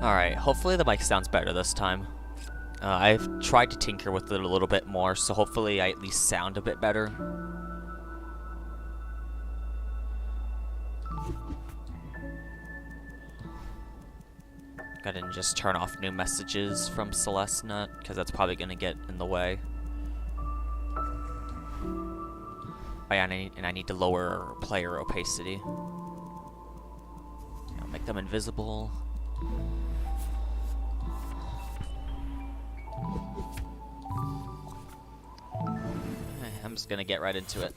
Alright, hopefully the mic sounds better this time. I've tried to tinker with it a little bit more, so hopefully I at least sound a bit better. Go ahead and just turn off new messages from Celeste, because that's probably going to get in the way. Oh yeah, and I need to lower player opacity. I'll make them invisible. I'm just gonna get right into it.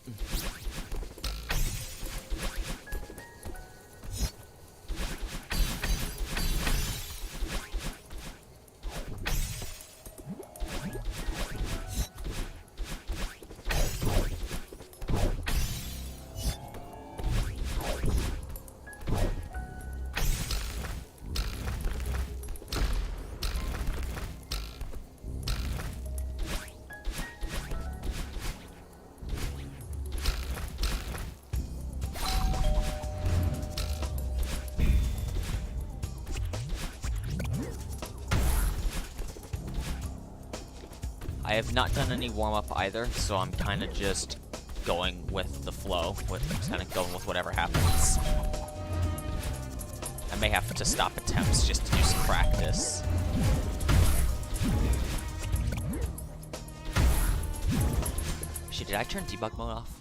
I have not done any warm-up either, so I'm kind of just going with the flow. I'm just kind of going with whatever happens. I may have to stop attempts just to do some practice. Shit, did I turn debug mode off?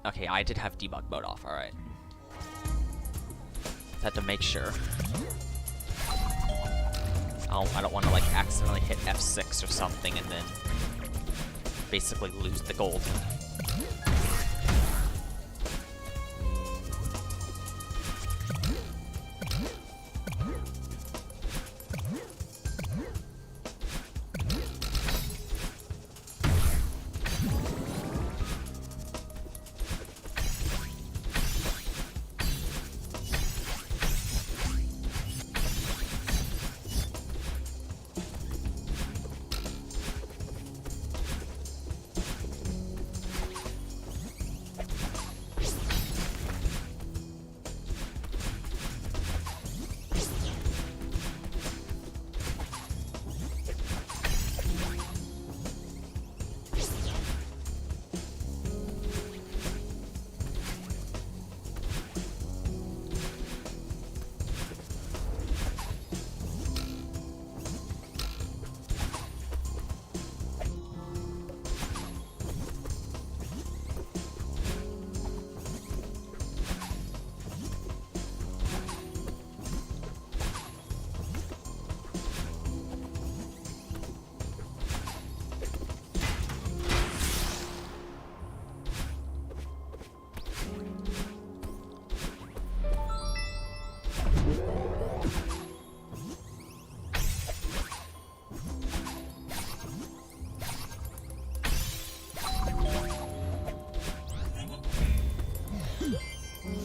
Okay, I did have debug mode off, alright. Had to make sure. I don't want to, like, accidentally hit F6 or something and then basically lose the gold.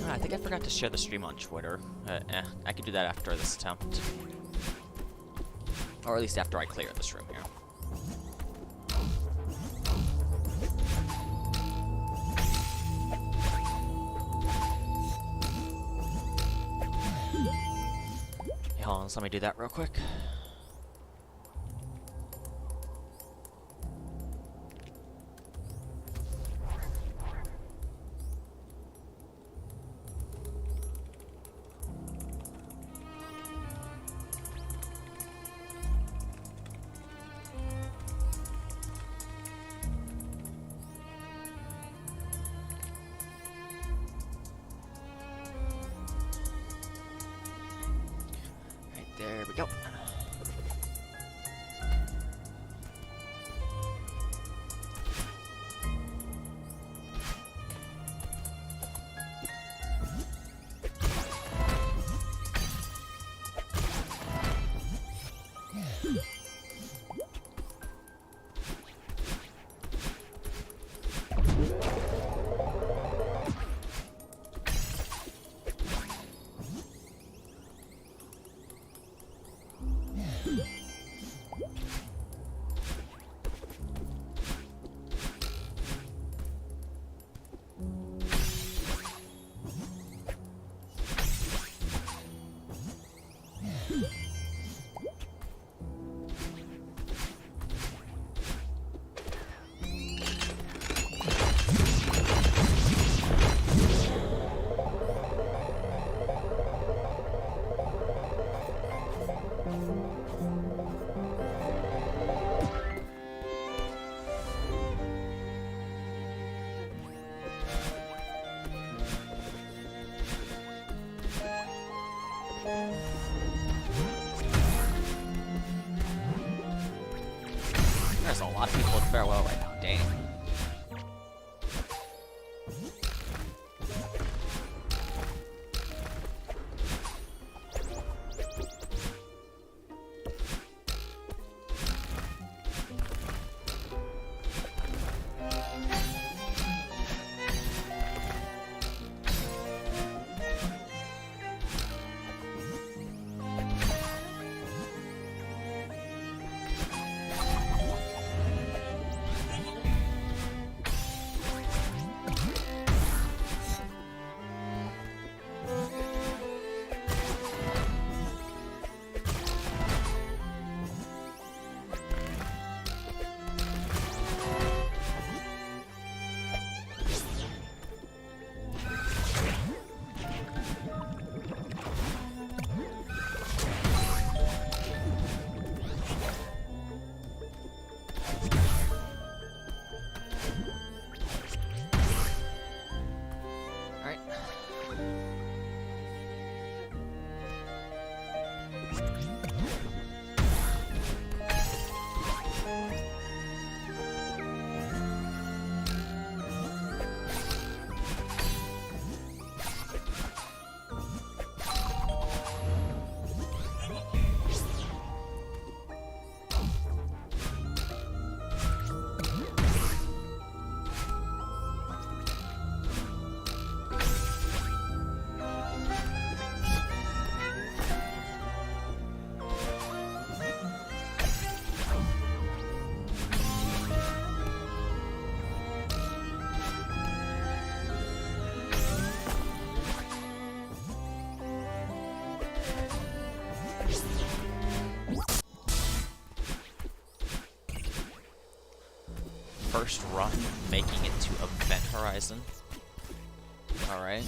I think I forgot to share the stream on Twitter. I could do that after this attempt. Or at least after I clear this room here. Hey, hold on, let me do that real quick. There we go. There's a lot of people in farewell right now, dang. First run, making it to Event Horizon. Alright.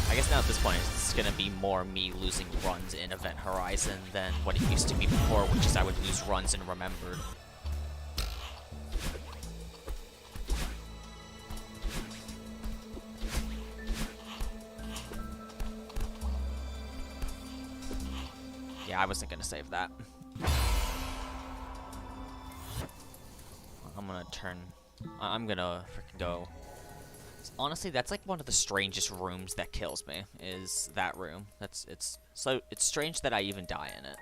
I guess now at this point it's gonna be more me losing runs in Event Horizon than what it used to be before, which is I would lose runs in Remembered. Yeah, I wasn't gonna save that. I'm gonna freaking go. Honestly, that's like one of the strangest rooms that kills me, is that room. It's strange that I even die in it.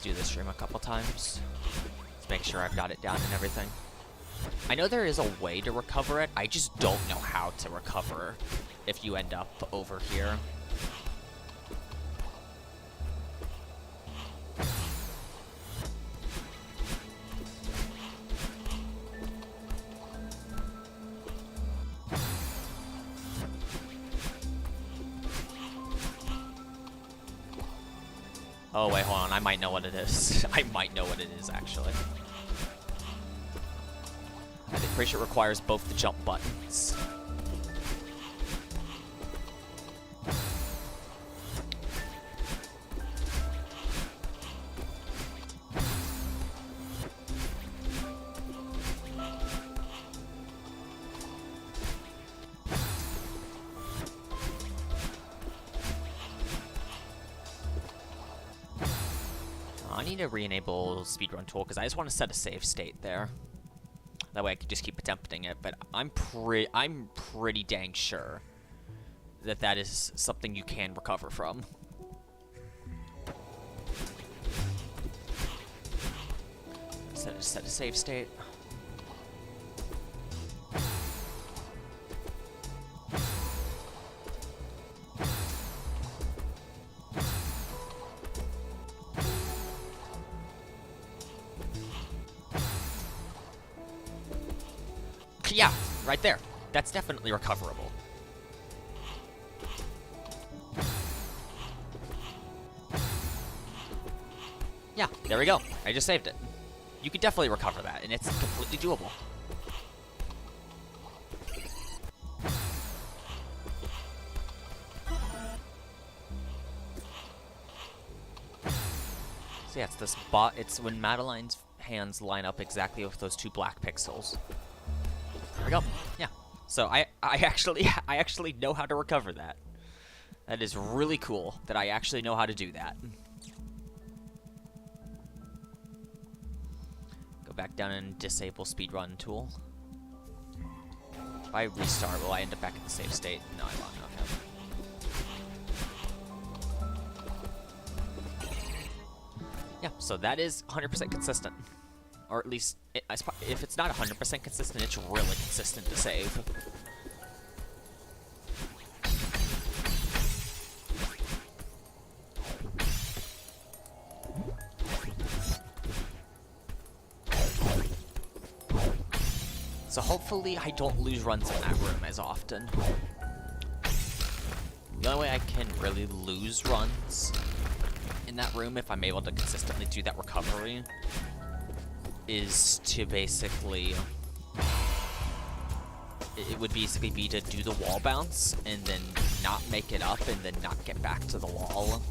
Do this stream a couple times. Let's make sure I've got it down and everything. I know there is a way to recover it, I just don't know how to recover if you end up over here. Oh wait, hold on, I might know what it is. I might know what it is, actually. I'm pretty sure it requires both the jump buttons. I need to re-enable speedrun tool because I just want to set a save state there. That way I can just keep attempting it, but I'm pretty dang sure that that is something you can recover from. Set a save state. Yeah, right there. That's definitely recoverable. Yeah, there we go. I just saved it. You could definitely recover that, and it's completely doable. So yeah, it's this bot. It's when Madeline's hands line up exactly with those 2 black pixels. There we go. Yeah. So I actually know how to recover that. That is really cool that I actually know how to do that. Go back down and disable speedrun tool. If I restart, will I end up back in the save state? No, I won't. Okay. Yeah, so that is 100% consistent. Or at least, if it's not 100% consistent, it's really consistent to save. So hopefully I don't lose runs in that room as often. The only way I can really lose runs in that room, if I'm able to consistently do that recovery, is to basically... It would basically be to do the wall bounce, and then not make it up, and then not get back to the wall.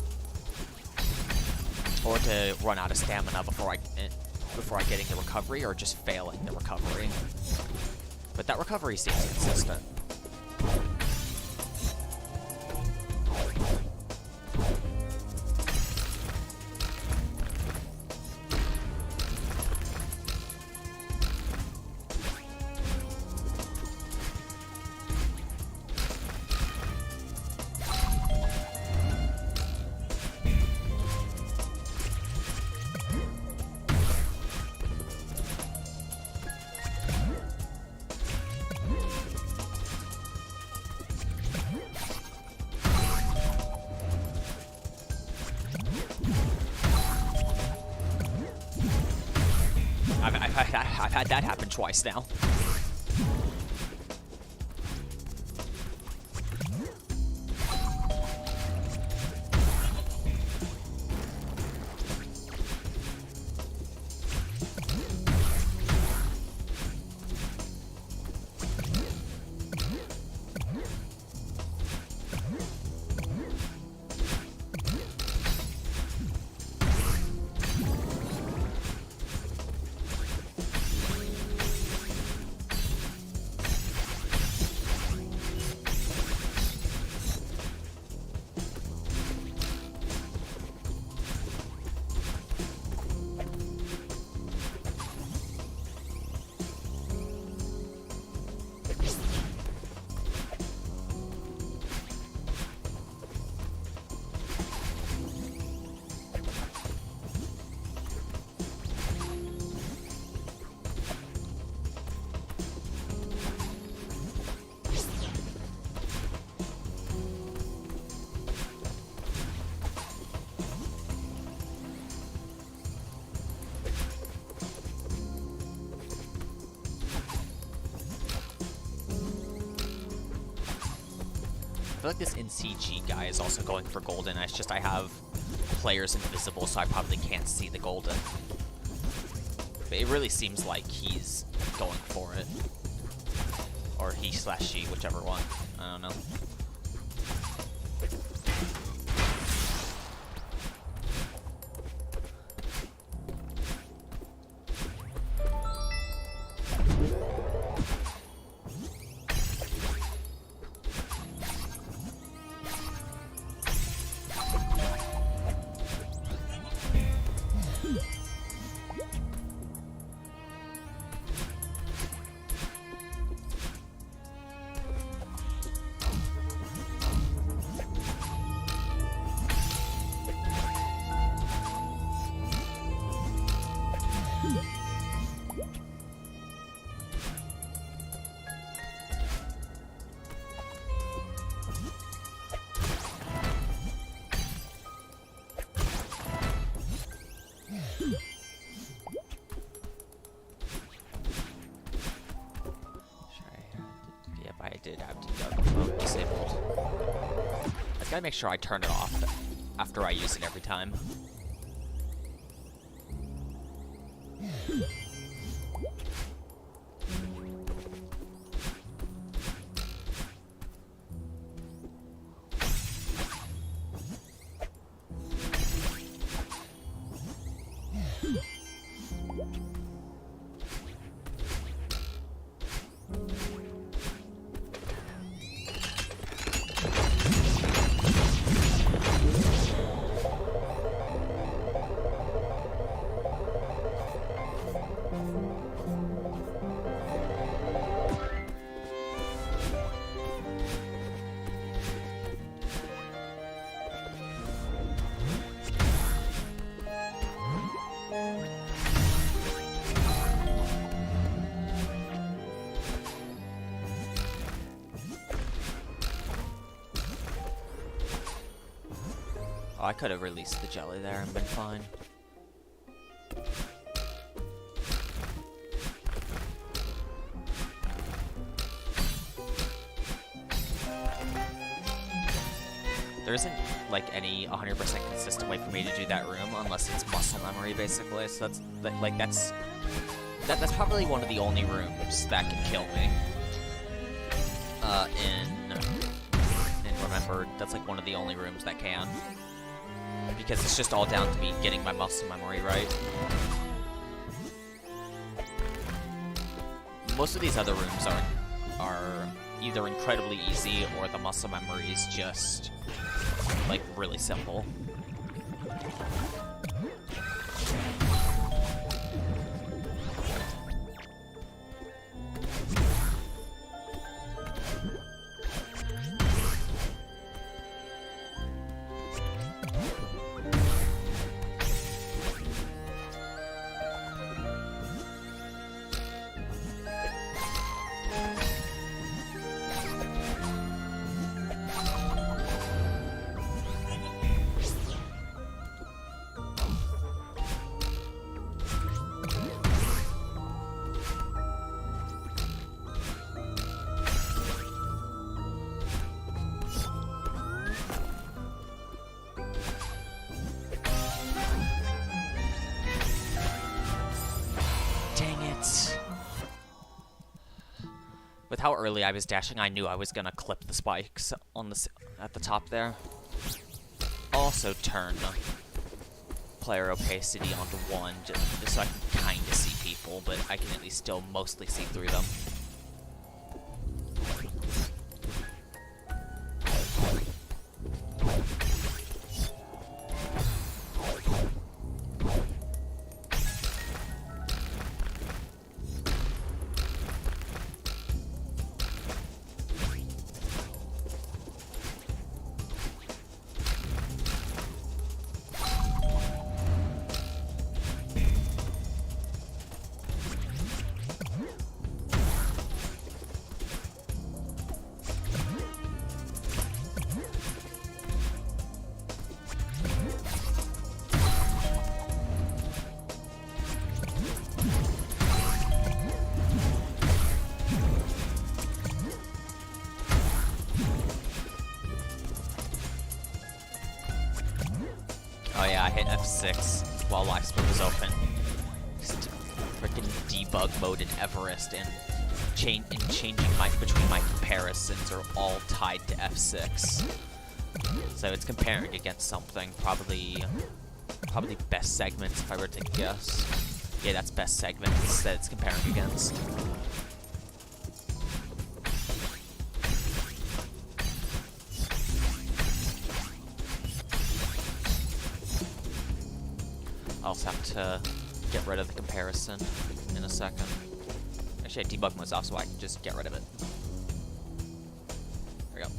Or to run out of stamina before I getting the recovery, or just failing the recovery. But that recovery seems consistent. I've had that happen twice now. I feel like this NCG guy is also going for golden. It's just I have players invisible, so I probably can't see the golden. But it really seems like he's going for it. Or he/she, whichever one. I don't know. I gotta make sure I turn it off after I use it every time. Oh, I could have released the jelly there and been fine. There isn't, like, any 100% consistent way for me to do that room unless it's muscle memory, basically. So that's probably one of the only rooms that can kill me. And remember, that's like one of the only rooms that can. Because it's just all down to me getting my muscle memory right. Most of these other rooms are either incredibly easy or the muscle memory is just, like, really simple. With how early I was dashing, I knew I was gonna clip the spikes on at the top there. Also turn player opacity onto 1, just so I can kind of see people, but I can at least still mostly see through them. Oh yeah, I hit F6 while live split was open. Just freaking debug mode in Everest and changing between my comparisons are all tied to F6. So it's comparing against something, probably best segments if I were to guess. Yeah, that's best segments that it's comparing against. I'll also have to get rid of the comparison in a second. Actually, I debugged myself so I can just get rid of it. There we go.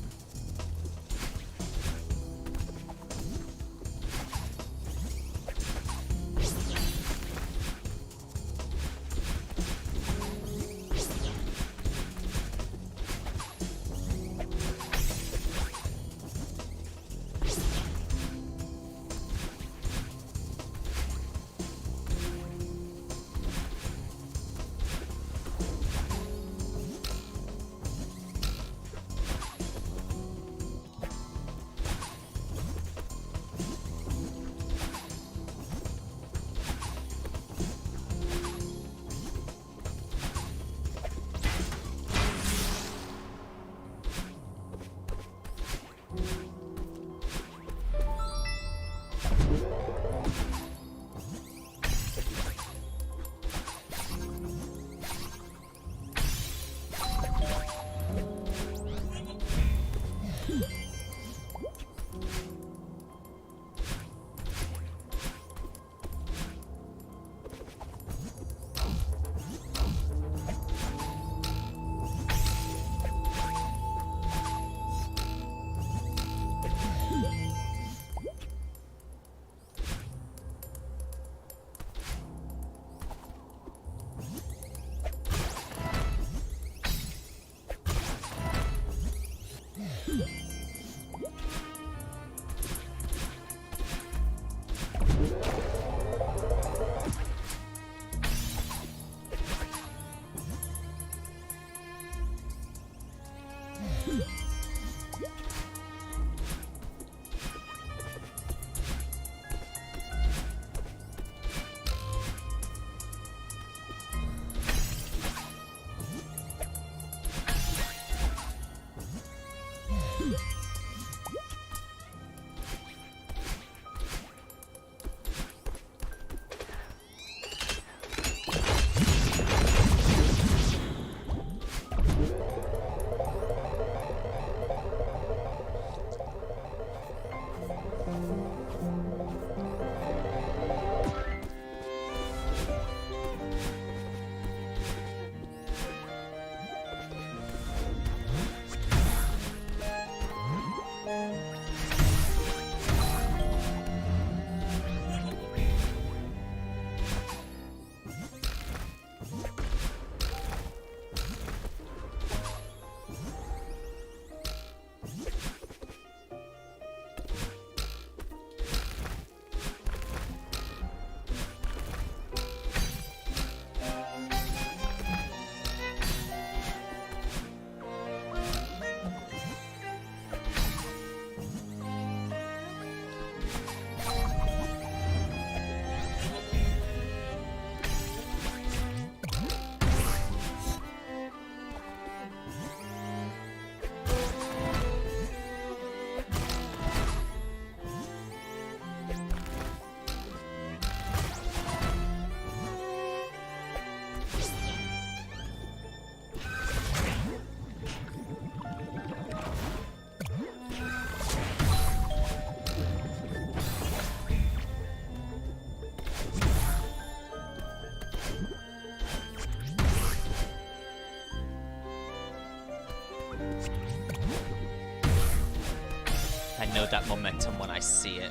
know that momentum when I see it.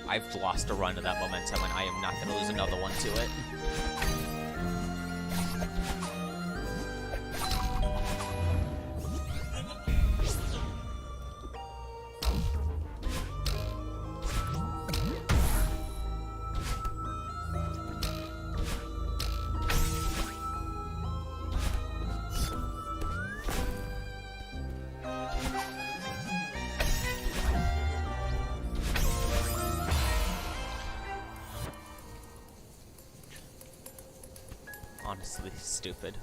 I've lost a run of that momentum, and I am not going to lose another one to it. Honestly, stupid.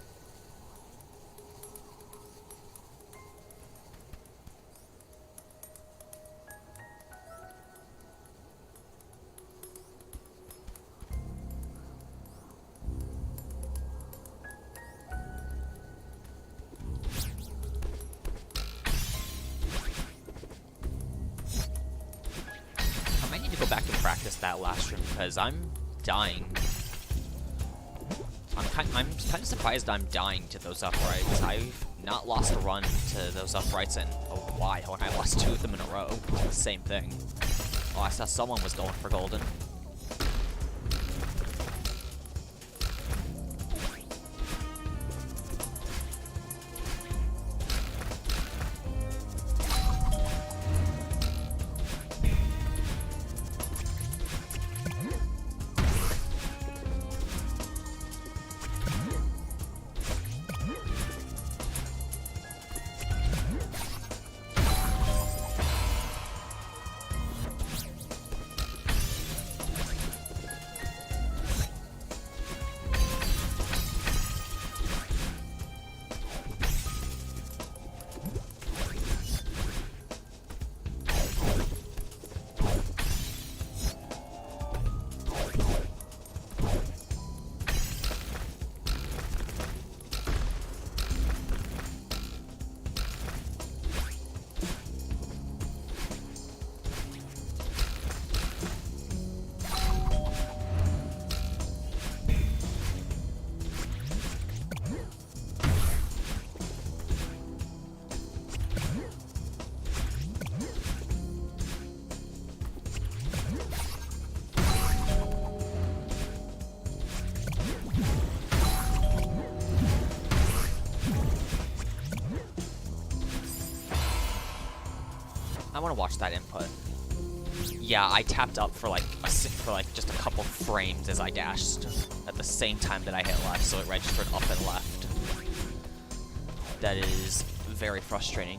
I might need to go back and practice that last room because I'm dying. I'm kind of surprised I'm dying to those uprights. I've not lost a run to those uprights in a while, and I lost 2 of them in a row. The same thing. Oh, I saw someone was going for golden. I want to watch that input. Yeah, I tapped up for like just a couple frames as I dashed at the same time that I hit left, so it registered up and left. That is very frustrating.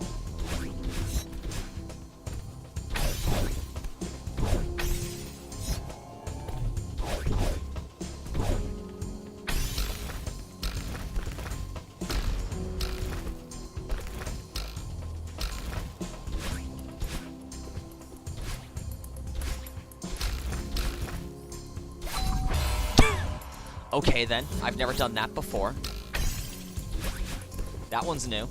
Okay then, I've never done that before. That one's new.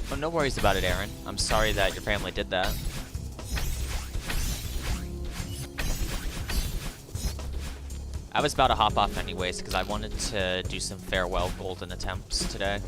Oh, no worries about it, Aaron. I'm sorry that your family did that. I was about to hop off anyways, because I wanted to do some farewell golden attempts today.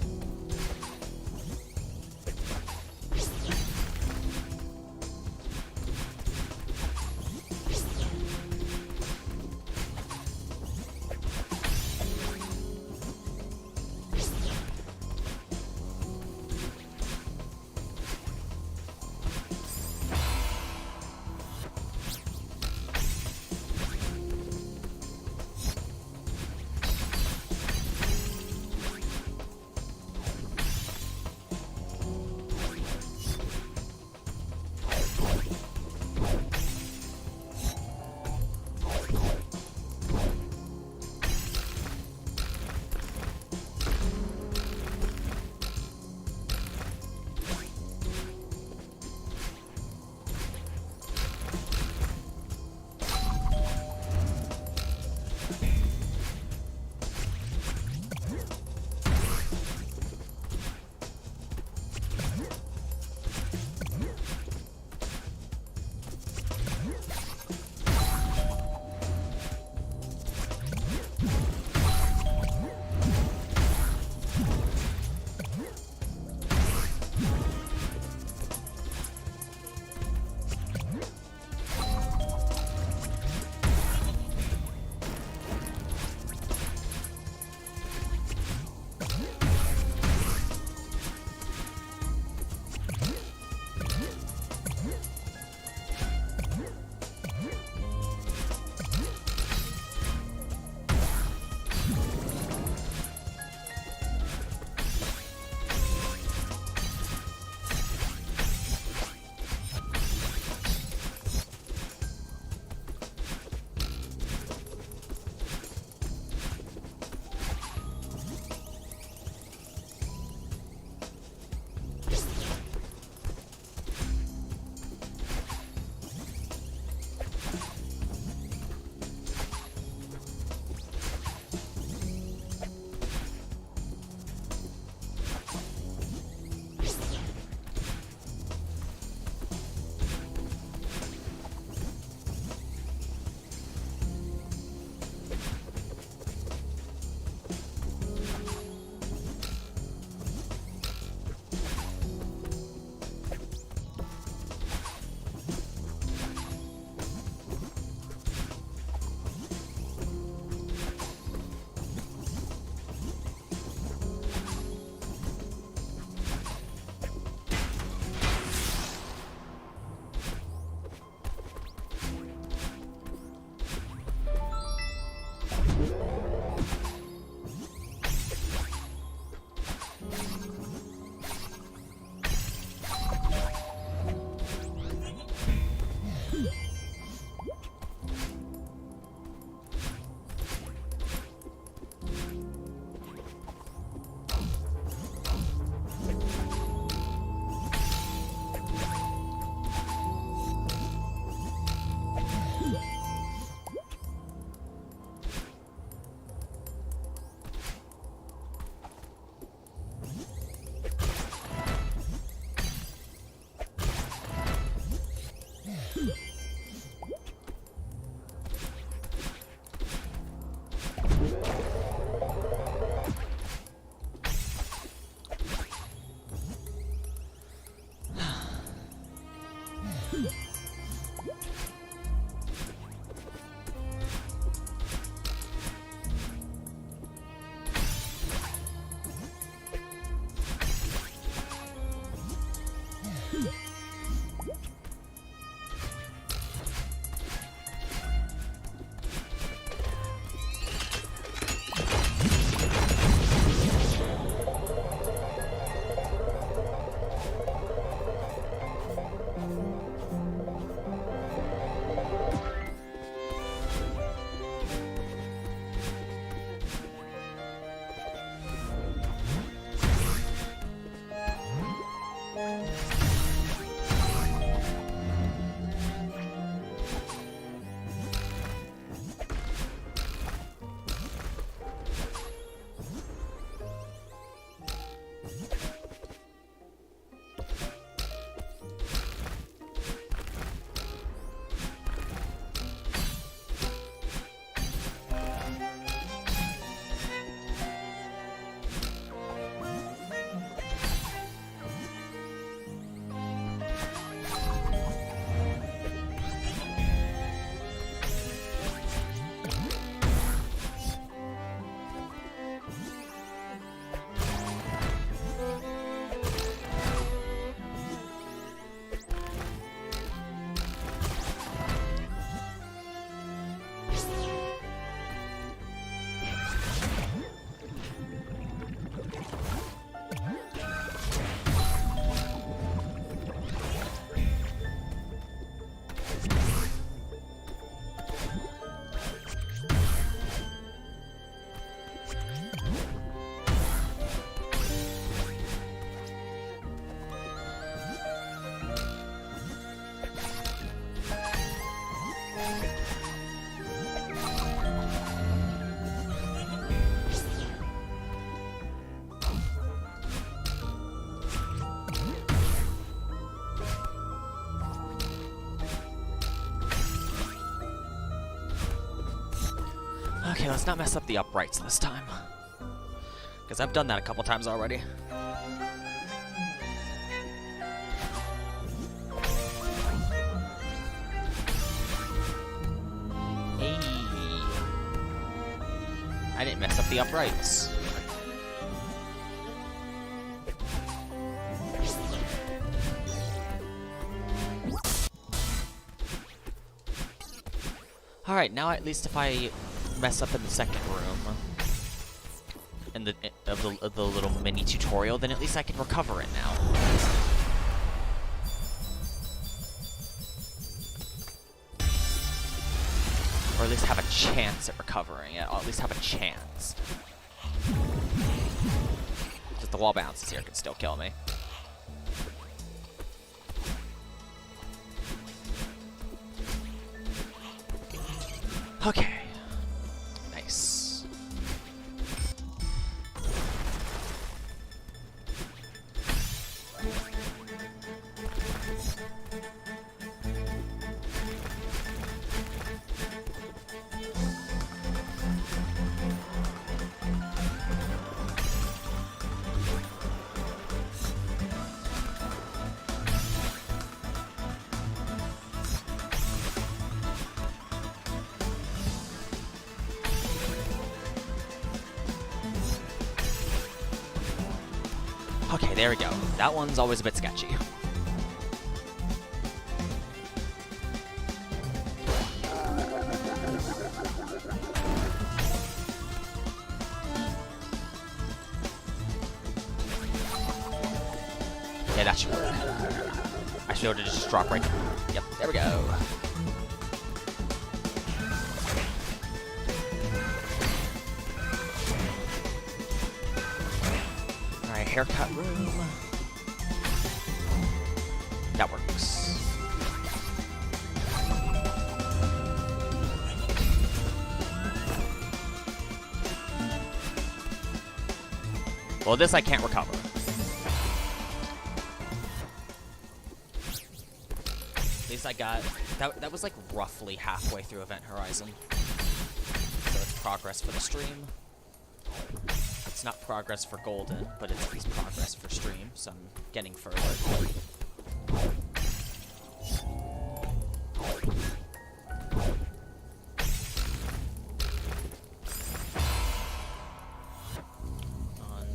Okay, let's not mess up the uprights this time. Because I've done that a couple times already. Hey. I didn't mess up the uprights. Alright, now at least if I mess up in the second room in of the little mini tutorial, then at least I can recover it now. Or at least have a chance at recovering it. I'll at least have a chance. Just the wall bounces here can still kill me. Okay. Nice. Okay, there we go. That one's always a bit sketchy. Yeah, that should work. I should be able to just drop right. Yep, there we go. Haircut room. That works. Well, this I can't recover. At least I got... That was like roughly halfway through Event Horizon. So it's progress for the stream. It's not progress for Golden, but it's at least progress for stream, so I'm getting further.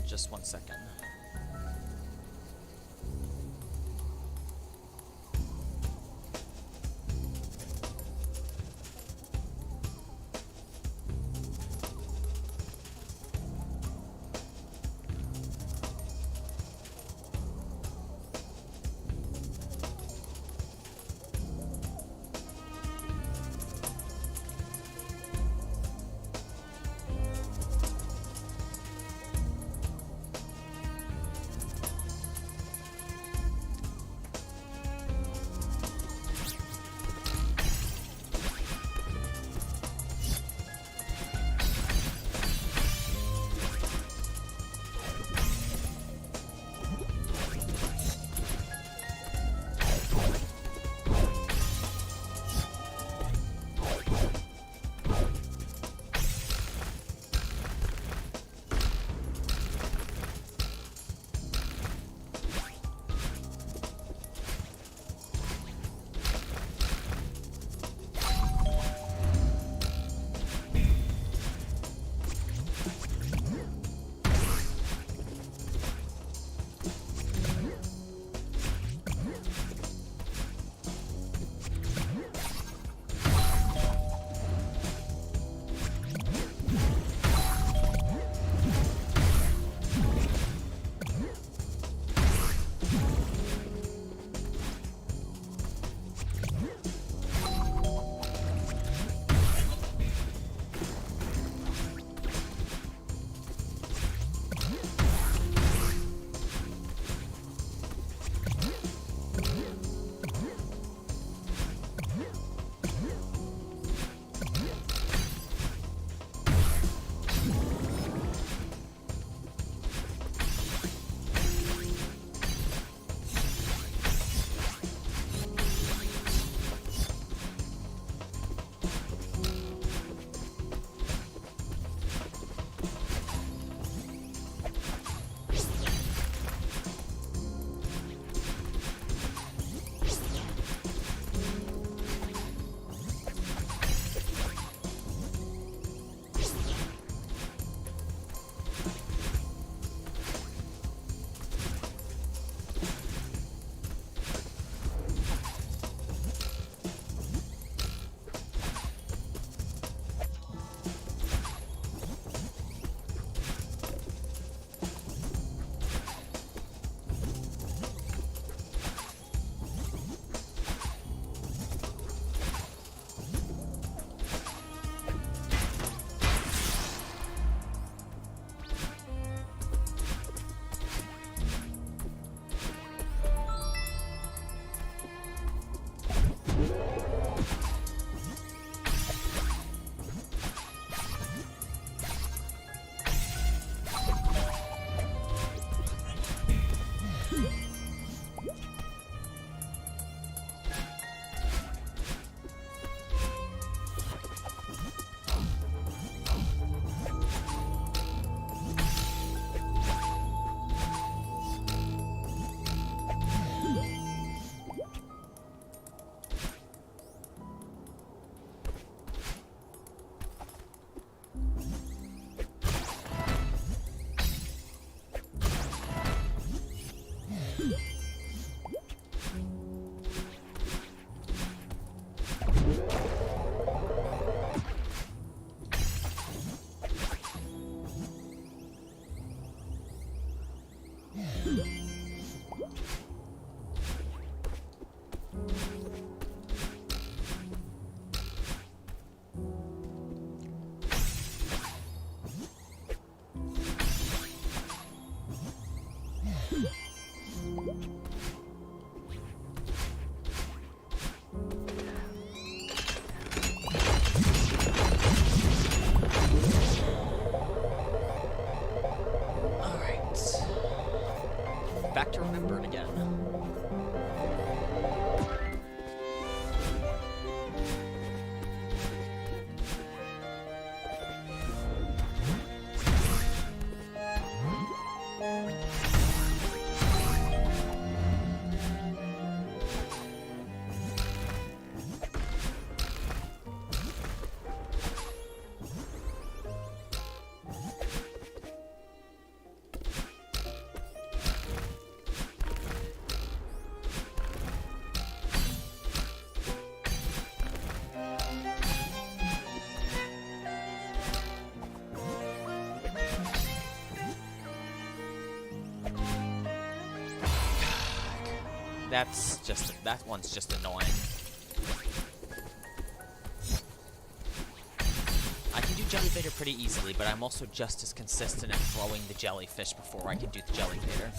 Just 1 second. Back to remember it again. That one's just annoying. I can do Jellyvader pretty easily, but I'm also just as consistent at throwing the jellyfish before I can do the Jellyvader.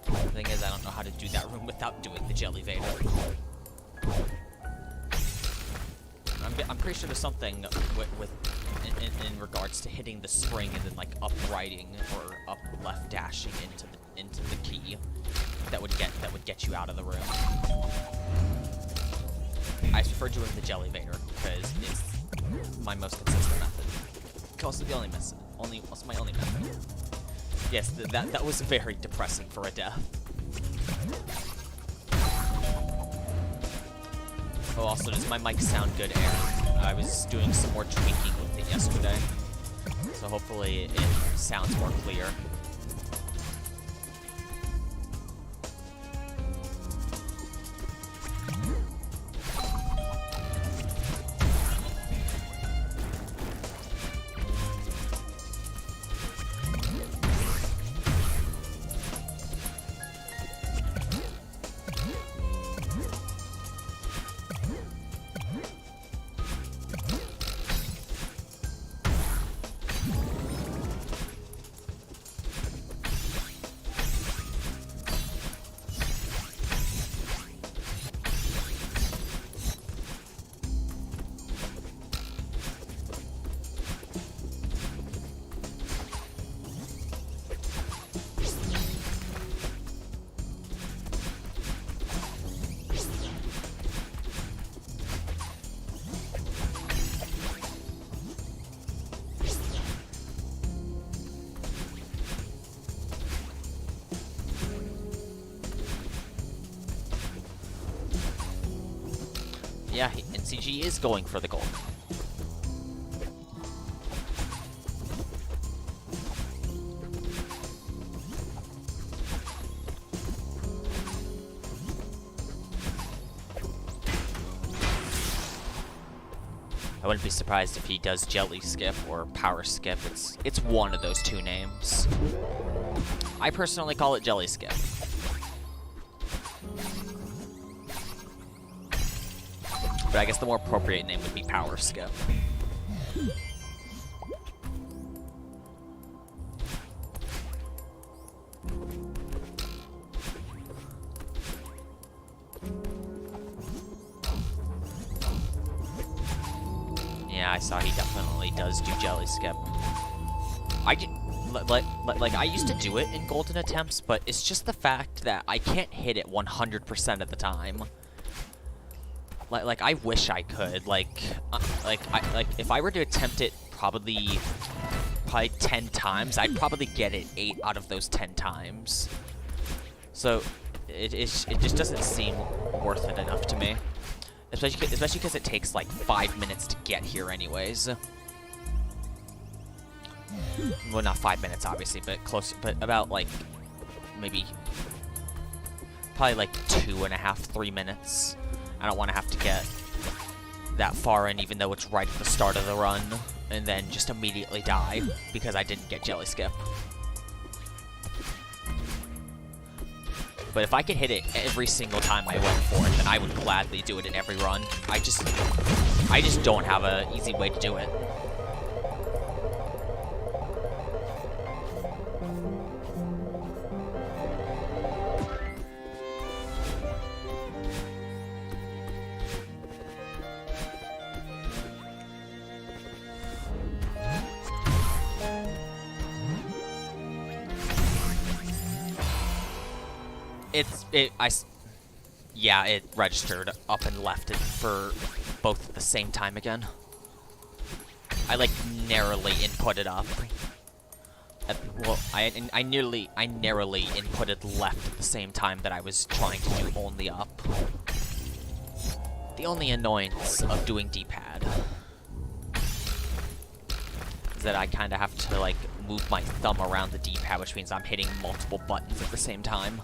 The thing is, I don't know how to do that room without doing the Jellyvader. I'm pretty sure there's something in regards to hitting the spring and then like up righting or up left dashing into the key that would get you out of the room. I prefer doing the Jellyvader because it's my most consistent method. It's also the only method. Also my only method. Yes, that was very depressing for a death. Oh, also, does my mic sound good, Aaron? I was doing some more tweaking with it yesterday, so hopefully it sounds more clear. Yeah, NCG is going for the goal. I wouldn't be surprised if he does Jelly Skip or Power Skip. It's one of those two names. I personally call it Jelly Skip. But I guess the more appropriate name would be Power Skip. Yeah, I saw he definitely does do Jelly Skip. I used to do it in Golden Attempts, but it's just the fact that I can't hit it 100% of the time. Like I wish I could. If I were to attempt it probably 10 times, I'd probably get it 8 out of those 10 times. So it just doesn't seem worth it enough to me. Especially because it takes like 5 minutes to get here anyways. Well, not 5 minutes obviously, but close, but about like maybe probably like 2.5, 3 minutes. I don't want to have to get that far in, even though it's right at the start of the run. and then just immediately die because I didn't get jelly skip. But if I could hit it every single time I went for it, then I would gladly do it in every run. I just don't have an easy way to do it. Yeah, it registered up and left it for both at the same time again. I like narrowly inputted up. Well, I narrowly inputted left at the same time that I was trying to do only up. The only annoyance of doing D-pad is that I kind of have to like move my thumb around the D-pad, which means I'm hitting multiple buttons at the same time.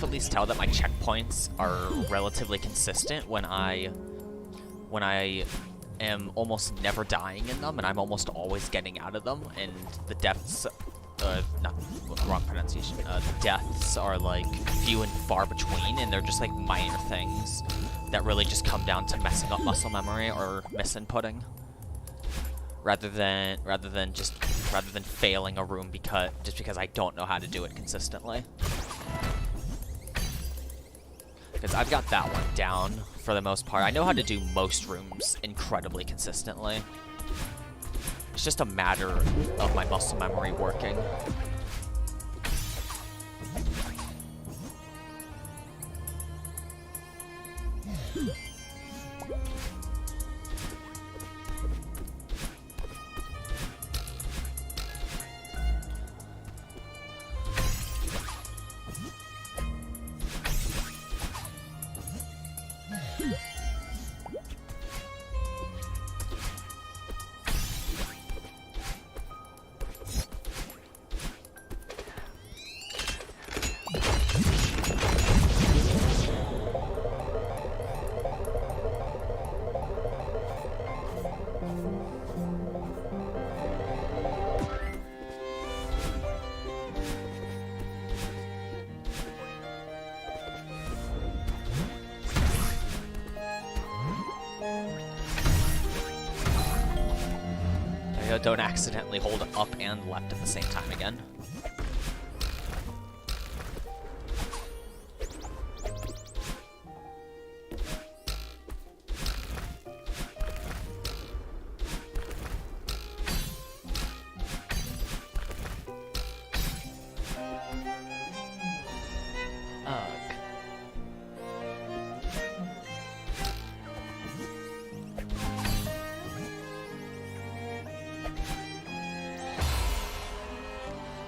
At least tell that my checkpoints are relatively consistent when I am almost never dying in them, and I'm almost always getting out of them, and the deaths, not wrong pronunciation, deaths are like few and far between, and they're just like minor things that really just come down to messing up muscle memory or misinputting, rather than failing a room because I don't know how to do it consistently. Because I've got that one down for the most part. I know how to do most rooms incredibly consistently. It's just a matter of my muscle memory working. So don't accidentally hold up and left at the same time again.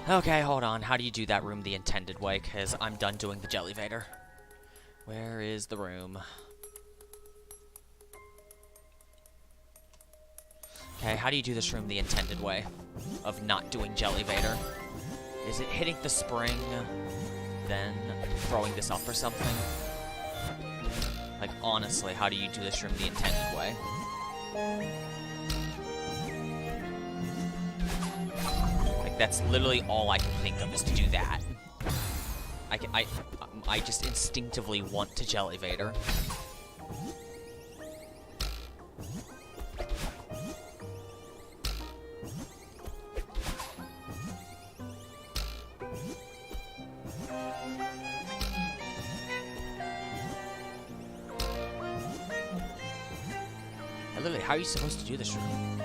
Okay, hold on. How do you do that room the intended way? Because I'm done doing the Jellyvator. Where is the room? Okay, how do you do this room the intended way of not doing Jellyvator? Is it hitting the spring, then throwing this up or something? Like, honestly, how do you do this room the intended way? That's literally all I can think of is to do that. I just instinctively want to Jellyvator. Literally, how are you supposed to do this room?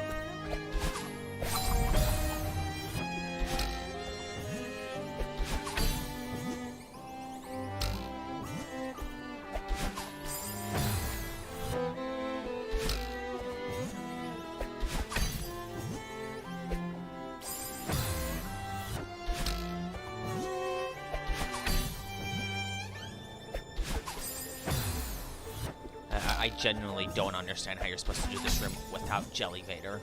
I genuinely don't understand how you're supposed to do this room without Jellyvator.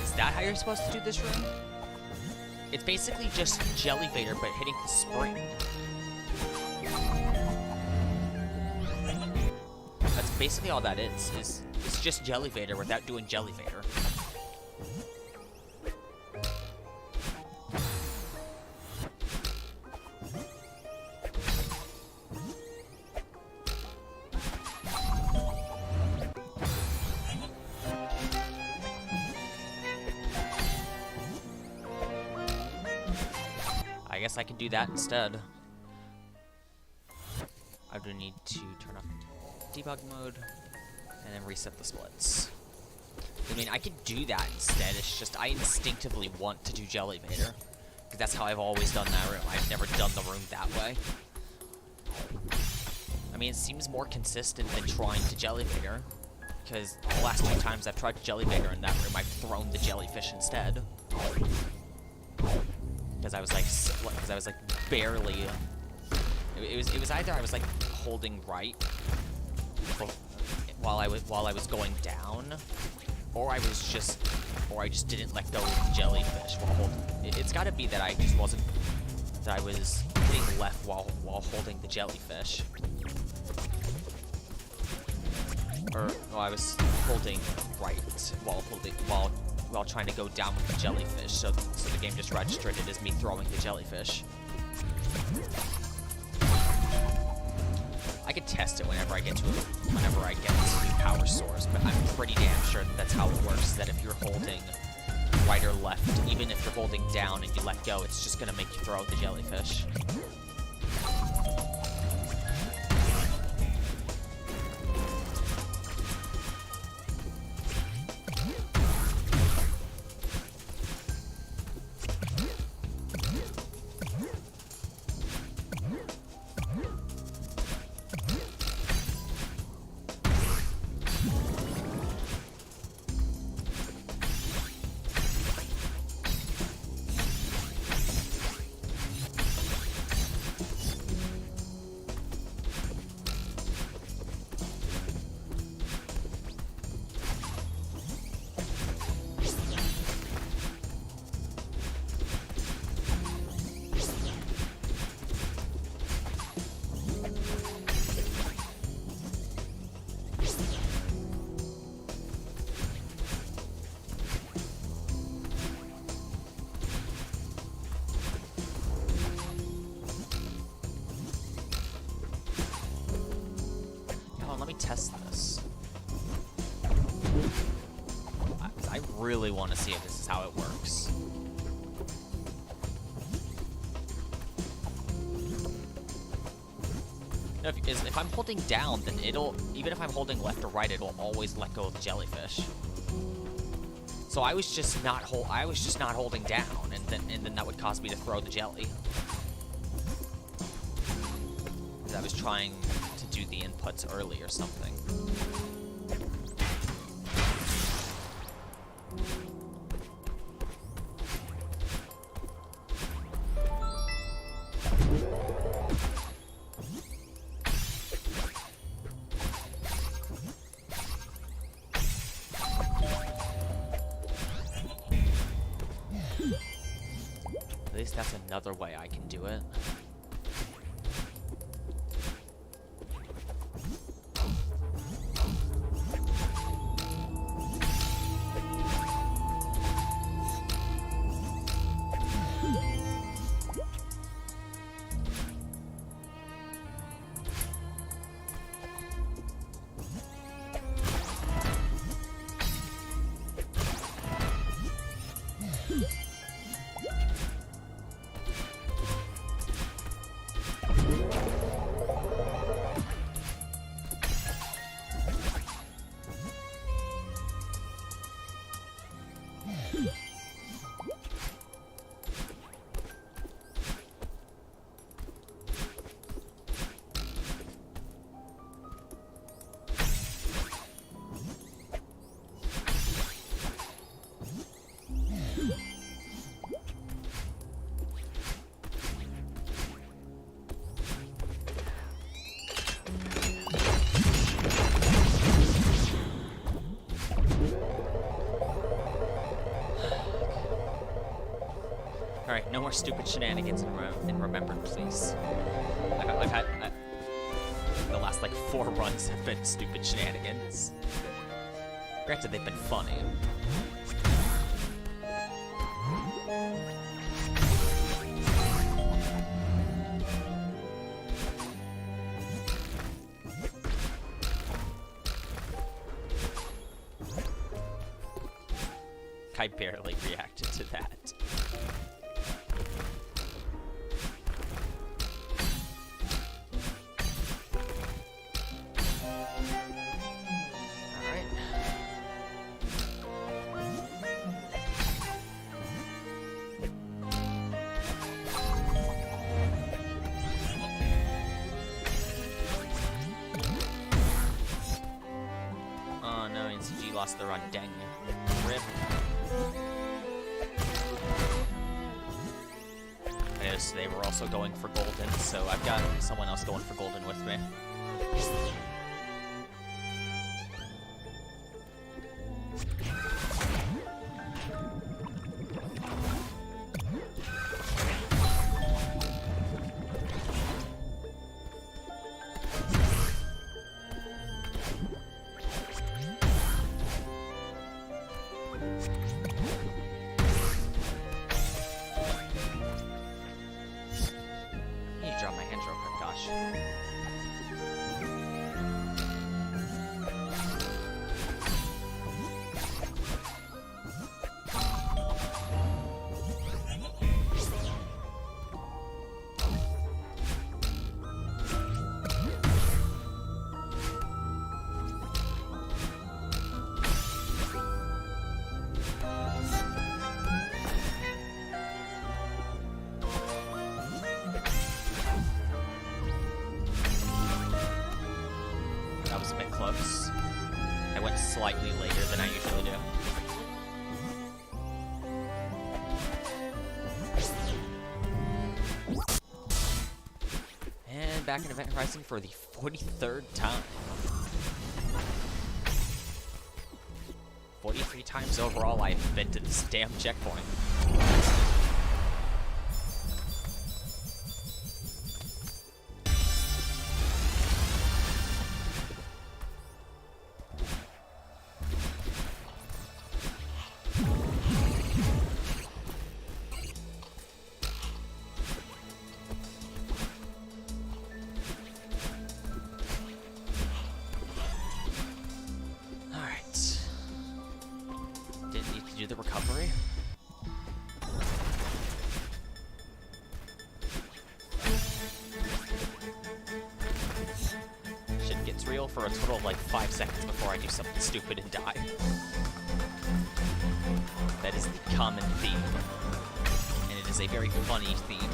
Is that how you're supposed to do this room? It's basically just Jellyvator, but hitting the spring. That's basically all that is it's just Jellyvator without doing Jellyvator. I guess I can do that instead. I do need to turn off debug mode and then reset the splits. I mean, I could do that instead. It's just I instinctively want to do Jellyvator because that's how I've always done that room. I've never done the room that way. I mean, it seems more consistent than trying to Jellyvator because the last two times I've tried to Jellyvator in that room, I've thrown the jellyfish instead. Because I was like barely. It was either I was like holding right while I was going down, or I just didn't let go of the jellyfish while holding. It's got to be that I just wasn't. That I was hitting left while holding the jellyfish, or I was holding right while trying to go down with the jellyfish. So the game just registered it as me throwing the jellyfish. I could test it whenever I get to the power source, but I'm pretty damn sure that that's how it works. That if you're holding right or left, even if you're holding down and you let go, it's just gonna make you throw out the jellyfish. test this. I really want to see if this is how it works. No, if I'm holding down, then it'll, even if I'm holding left or right, it'll always let go of the jellyfish. So I was just not holding down, and then that would cause me to throw the jelly. Because I was trying to do the inputs early or something. At least that's another way I can do it. Alright, no more stupid shenanigans in Remembered, please. I've had... the last, like, 4 runs have been stupid shenanigans. Granted, they've been funny. I barely reacted to that. Oh no, NCG lost the run, dang it. Rip. I noticed they were also going for golden, so I've got someone else going for golden with me. Drop my hands real quick, gosh. That was a bit close. I went slightly later than I usually do. And back in Event Horizon for the 43rd time. 43 times overall I've been to this damn checkpoint. the recovery. Shit gets real for a total of like 5 seconds before I do something stupid and die. That is the common theme. And it is a very funny theme.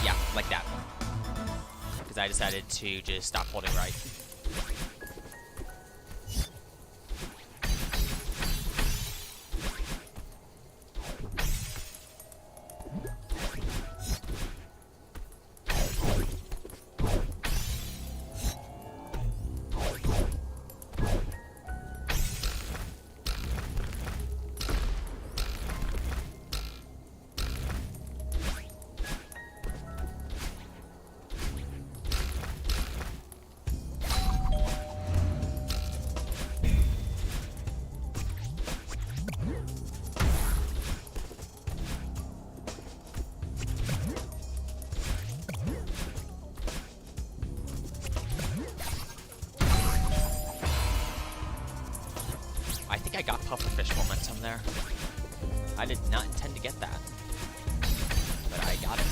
Yeah, like that. Because I decided to just stop holding right. I think I got pufferfish momentum there. I did not intend to get that, but I got it.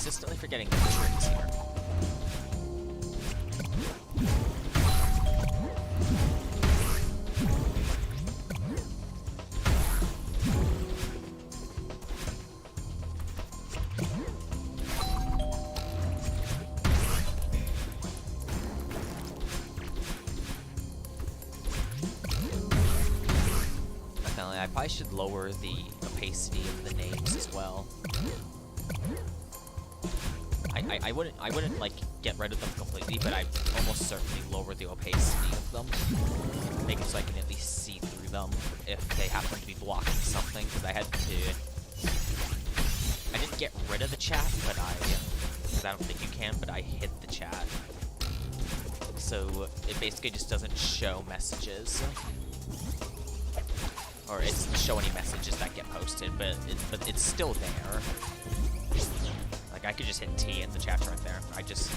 Consistently forgetting the tricks here. Definitely, I probably should lower the opacity of the names as well. I wouldn't like get rid of them completely, but I'd almost certainly lower the opacity of them. Make it so I can at least see through them if they happen to be blocking something, because I didn't get rid of the chat, but because I don't think you can, but I hid the chat. So it basically just doesn't show messages. Or it doesn't show any messages that get posted, but it's still there. Like, I could just hit T and the chat's right there. I just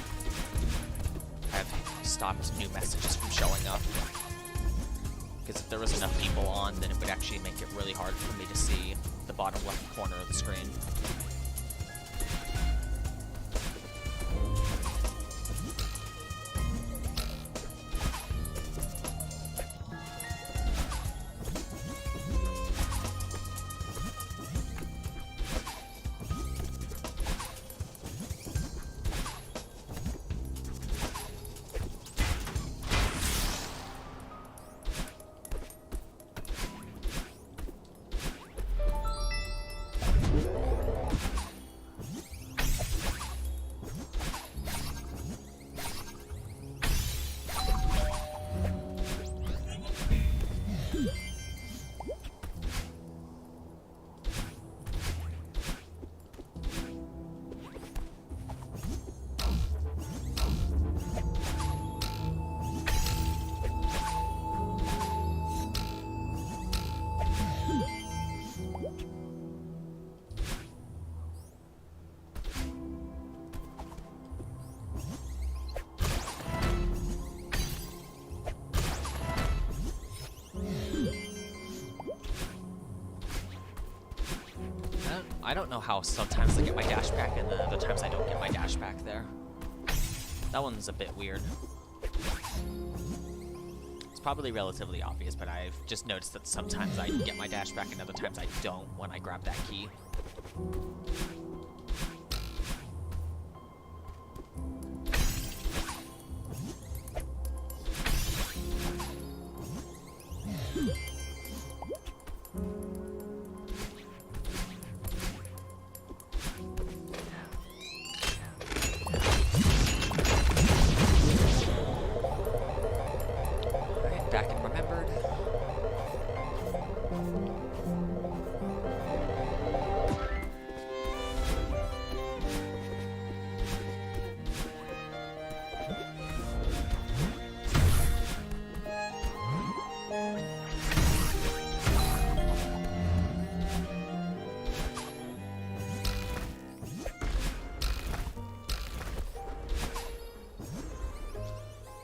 have stopped new messages from showing up. Because if there was enough people on, then it would actually make it really hard for me to see the bottom left corner of the screen. I don't know how sometimes I get my dash back and then other times I don't get my dash back there. That one's a bit weird. It's probably relatively obvious, but I've just noticed that sometimes I get my dash back and other times I don't when I grab that key. Back and remembered.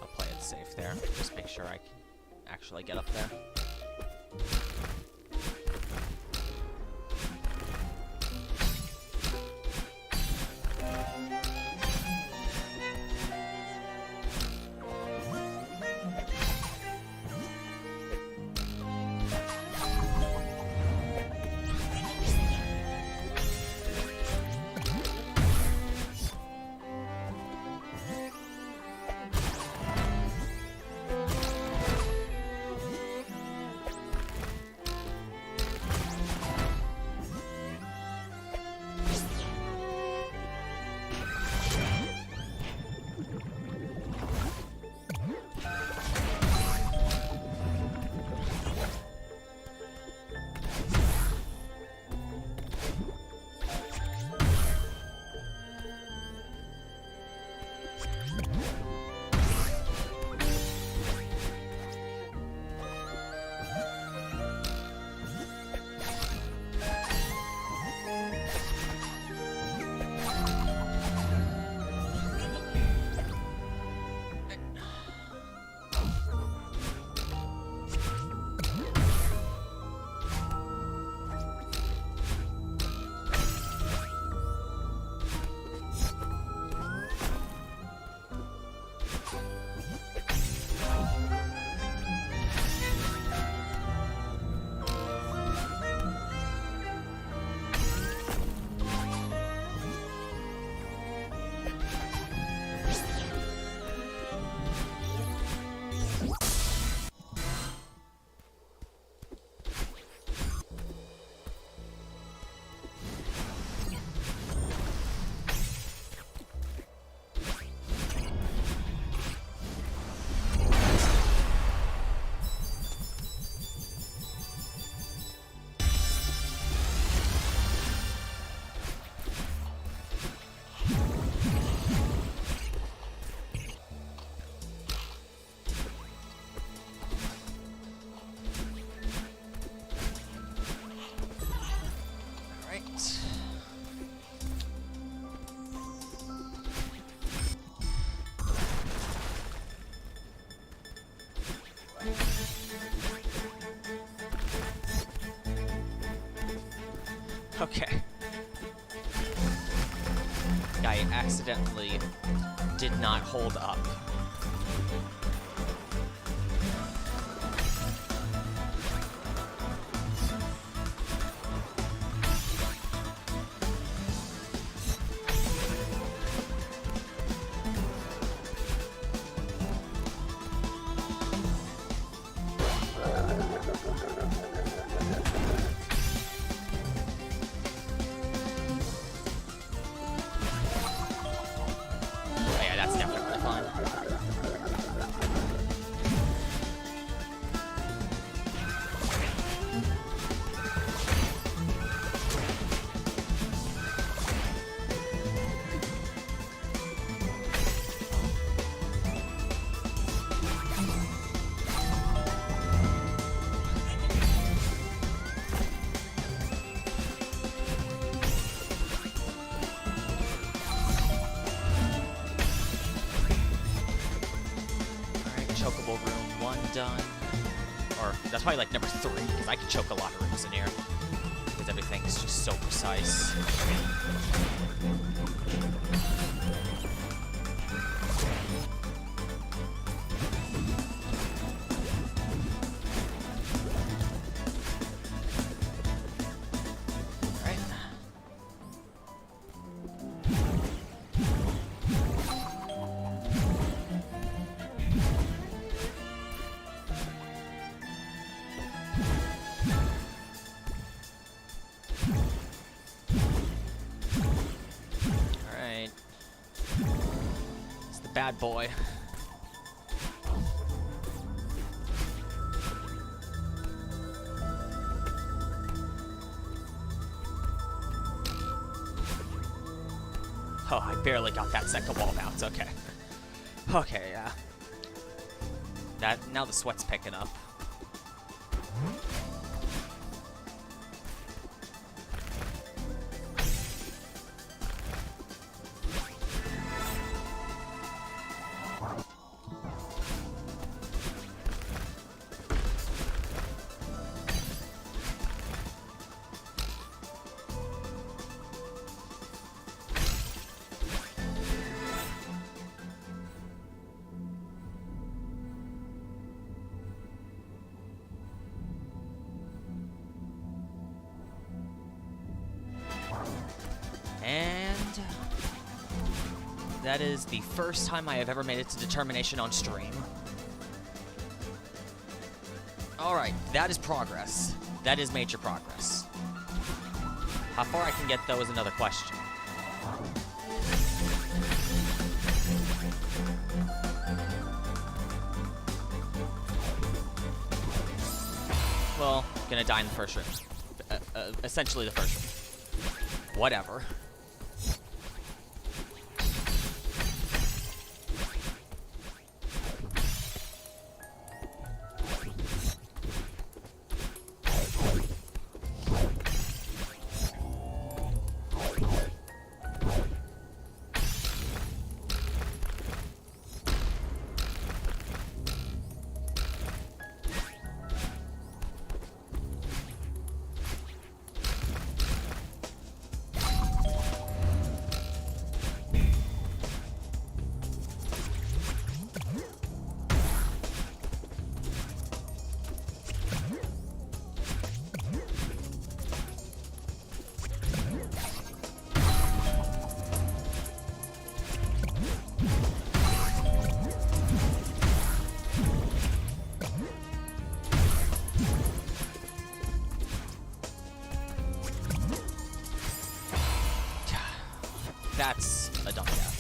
I'll play it safe there. Just make sure I can actually get up there. Okay. I accidentally did not hold up. Chokeable room 1 done. Or that's probably like number 3, because I can choke a lot of rooms in here. because everything's just so precise. Bad boy. Oh, I barely got that second wall bounce. Okay. Okay, yeah. Now the sweat's picking up. And that is the first time I have ever made it to determination on stream. Alright, that is progress. That is major progress. How far I can get, though, is another question. Well, gonna die in the first room. Essentially the first room. Whatever. That's a dumb death.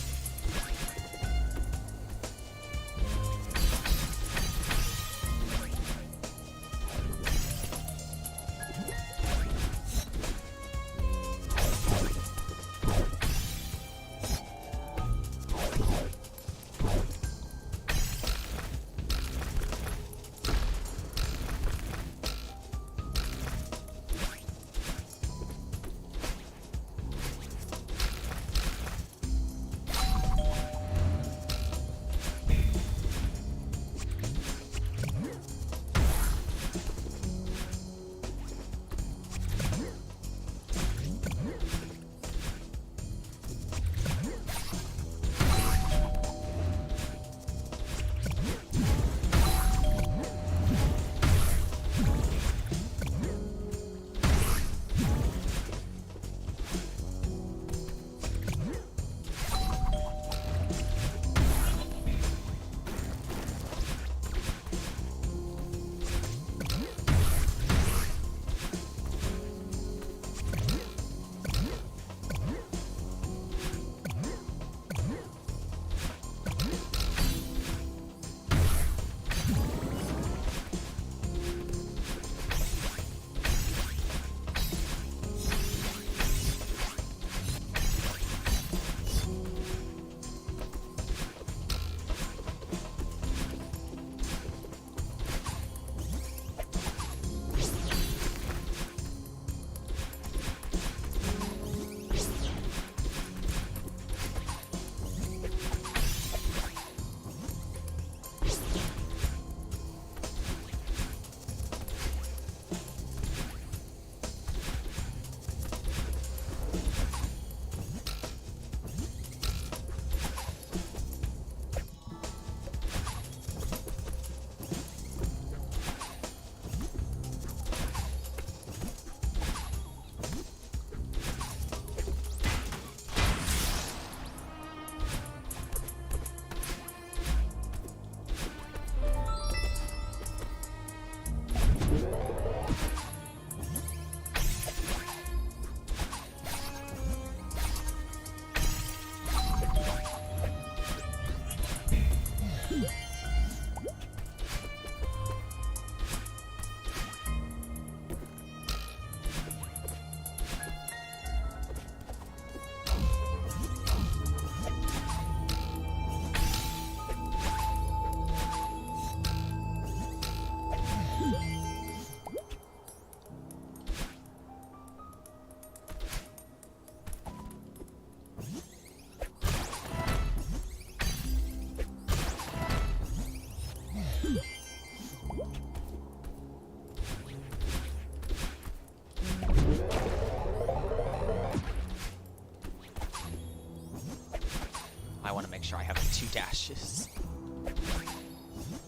2 dashes.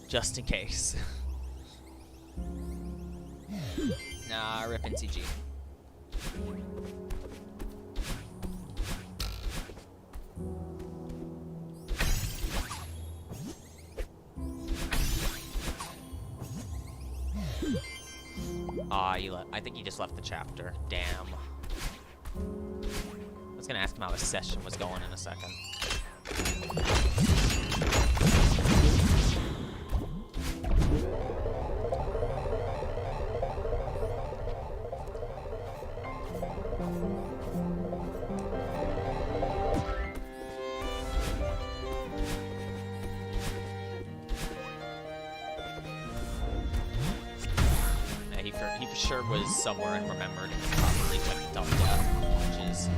Just in case. Nah, rip NCG. I think he just left the chapter. Damn. I was gonna ask him how his session was going in a second. He for sure was somewhere and remembered and properly took dumb death, which is...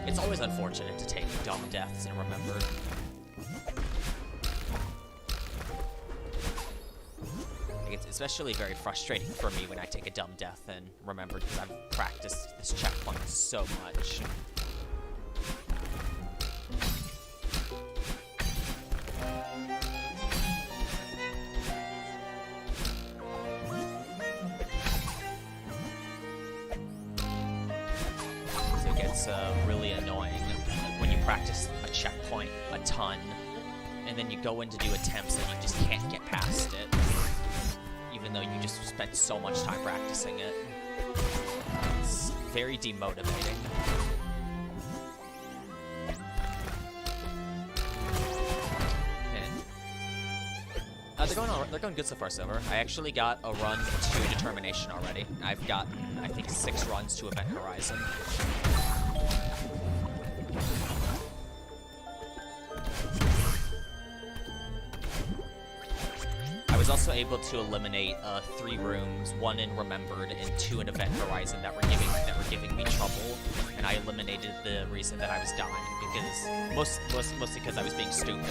It's always unfortunate to take dumb deaths and remembered. It's especially very frustrating for me when I take a dumb death and remembered because I've practiced this checkpoint so much. Really annoying when you practice a checkpoint a ton and then you go in to do attempts and you just can't get past it even though you just spent so much time practicing it. It's very demotivating. They're going good so far, Silver. I actually got a run to Determination already. I've got, I think, 6 runs to Event Horizon. I was also able to eliminate 3 rooms, 1 in Remembered and 2 in Event Horizon that were giving me trouble, and I eliminated the reason that I was dying because mostly because I was being stupid.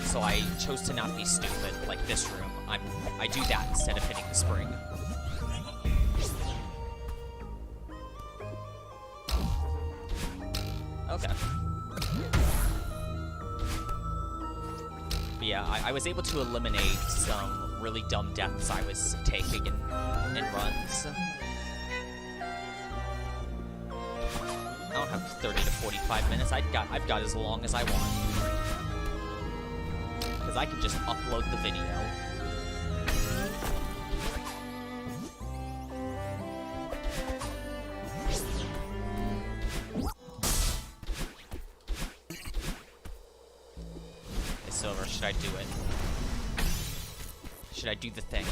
So I chose to not be stupid, like this room. I do that instead of hitting the spring. Okay. But yeah, I was able to eliminate some really dumb deaths I was taking in runs. I don't have 30 to 45 minutes. I've got as long as I want. Because I can just upload the video. Hey, Silver, should I do it? Should I do the thing?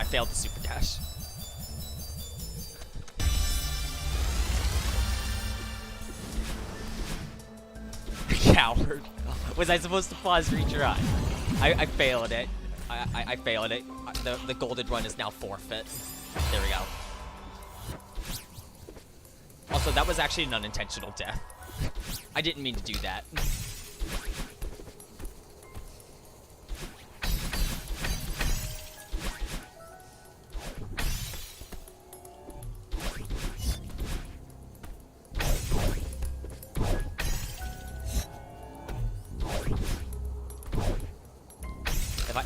Failed the super dash. Coward. Was I supposed to pause for each run? I failed it. I failed it. The golden run is now forfeit. There we go. Also, that was actually an unintentional death. I didn't mean to do that.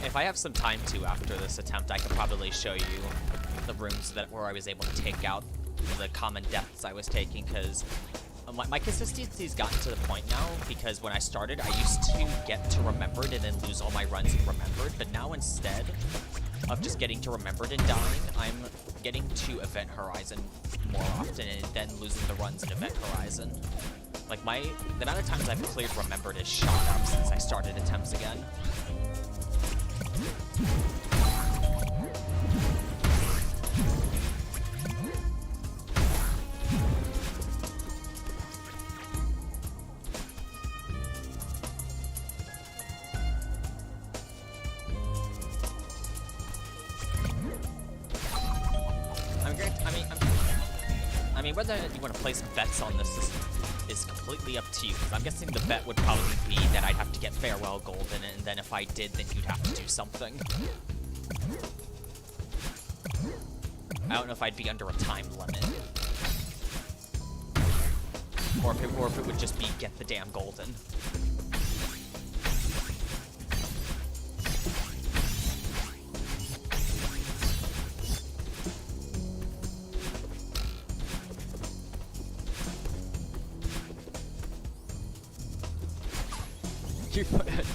If I have some time to after this attempt, I could probably show you the rooms where I was able to take out the common deaths I was taking, because my consistency's gotten to the point now, because when I started, I used to get to Remembered and then lose all my runs in Remembered, but now instead of just getting to Remembered and dying, I'm getting to Event Horizon more often and then losing the runs in Event Horizon. Like, the amount of times I've cleared Remembered has shot up since I started attempts again. I mean, whether you want to place bets on this is is completely up to you. 'Cause I'm guessing the bet would probably be that I'd have to get Farewell Golden, and then if I did, then you'd have to do something. I don't know if I'd be under a time limit. Or if it would just be get the damn Golden.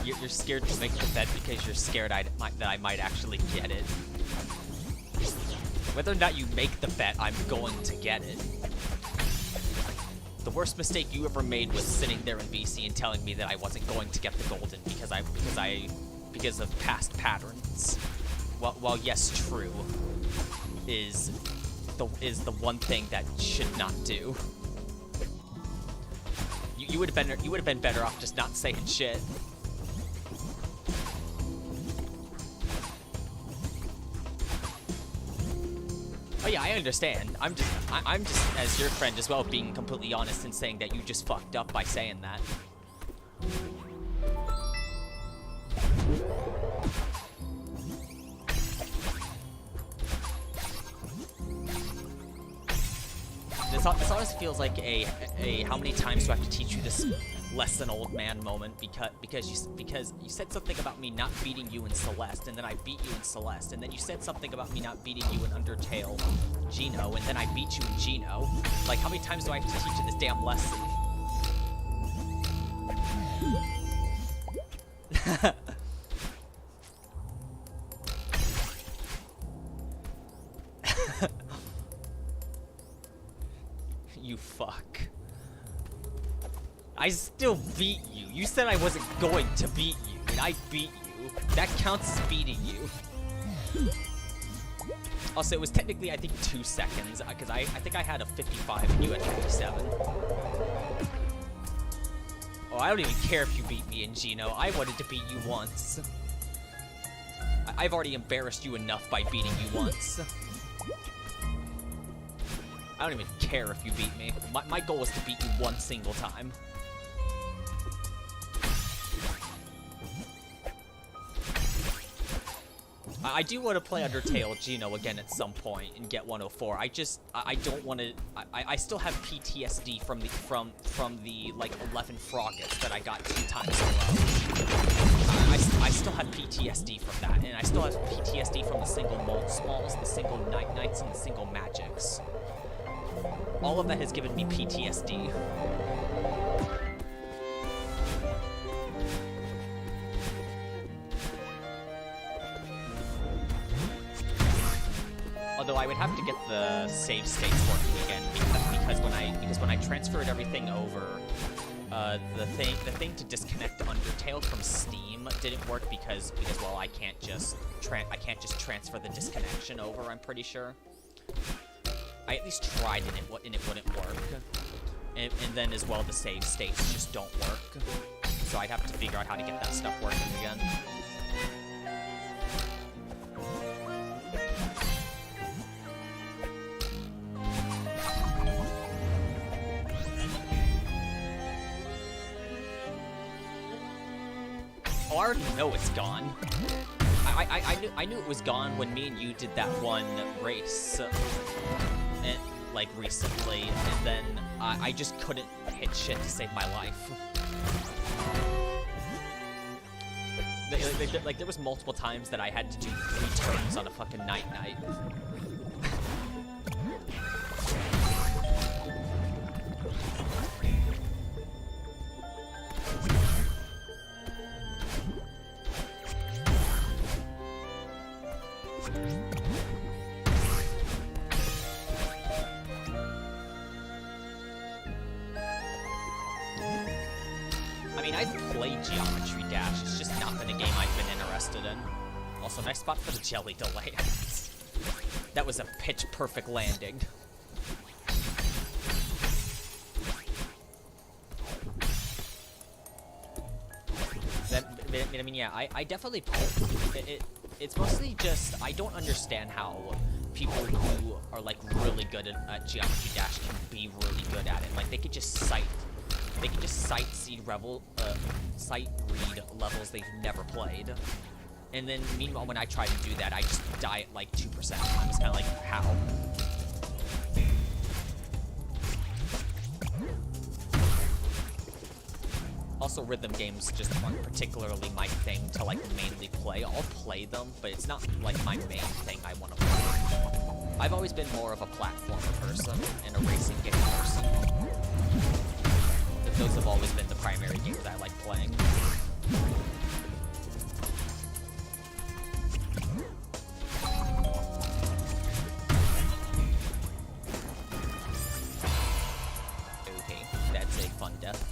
You're scared to make the bet because you're scared that I might actually get it. Whether or not you make the bet, I'm going to get it. The worst mistake you ever made was sitting there in VC and telling me that I wasn't going to get the Golden because of past patterns. While yes, true is the one thing that should not do. You would have been better off just not saying shit. Oh yeah, I understand. I'm just as your friend as well, being completely honest and saying that you just fucked up by saying that. This always feels like a how many times do I have to teach you this less than old man moment because you said something about me not beating you in Celeste, and then I beat you in Celeste, and then you said something about me not beating you in Undertale Geno, and then I beat you in Geno. Like, how many times do I have to teach you this damn lesson? You fuck. I still beat you. You said I wasn't going to beat you, and I beat you. That counts as beating you. Also, it was technically, I think, 2 seconds, because I think I had a 55 and you had 57. Oh, I don't even care if you beat me in Geno. I wanted to beat you once. I've already embarrassed you enough by beating you once. I don't even care if you beat me. My goal was to beat you one single time. I do want to play Undertale Geno again at some point and get 104. I don't want to. I still have PTSD from the like 11 froggets that I got 2 times in a row. I still have PTSD from that, and I still have PTSD from the single mold smalls, the single night nights, and the single magics. All of that has given me PTSD. Although I would have to get the save states working again because when I transferred everything over, the thing to disconnect Undertale from Steam didn't work because well I can't just transfer the disconnection over. I'm pretty sure. I at least tried and it wouldn't work. And then as well the save states just don't work. So I'd have to figure out how to get that stuff working again. Oh, I already know it's gone. I knew it was gone when me and you did that one race. And, like, recently, and then I just couldn't hit shit to save my life. Like, there was multiple times that I had to do 3 turns on a fucking night. I mean, I've played Geometry Dash, it's just not been a game I've been interested in. Also, nice spot for the jelly to land. That was a pitch-perfect landing. I mean, yeah, I definitely play. It's mostly just, I don't understand how people who are, like, really good at Geometry Dash can be really good at it. Like, they could just cite they can just sight read levels they've never played. And then, meanwhile, when I try to do that, I just die at like 2%. I'm just kind of like, how? Also, rhythm games just aren't particularly my thing to like mainly play. I'll play them, but it's not like my main thing I want to play. I've always been more of a platformer person and a racing game person. Those have always been the primary games I like playing. Okay, that's a fun death.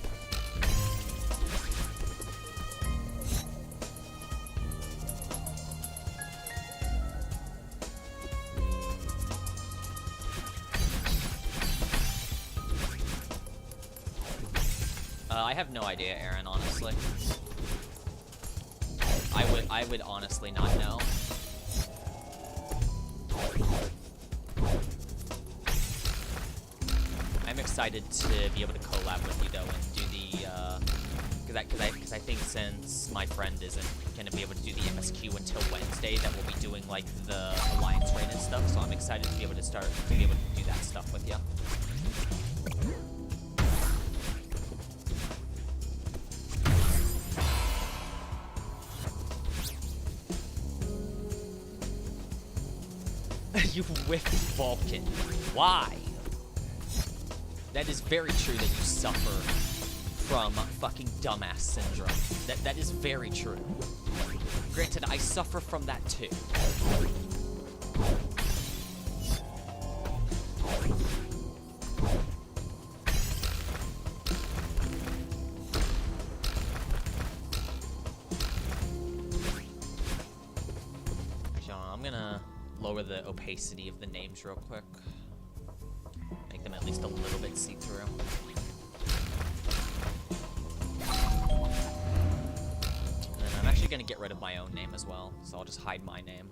I have no idea, Aaron, honestly. I would honestly not know. I'm excited to be able to collab with you though and do the because I think since my friend isn't gonna be able to do the MSQ until Wednesday, that we'll be doing like the Alliance raid and stuff. So I'm excited to be able to do that stuff with you. You whiffed Vulcan. Why? That is very true that you suffer from fucking dumbass syndrome. That is very true. Granted, I suffer from that too. I'm gonna lower the opacity of the names real quick. Make them at least a little bit see-through. And then I'm actually gonna get rid of my own name as well, so I'll just hide my name.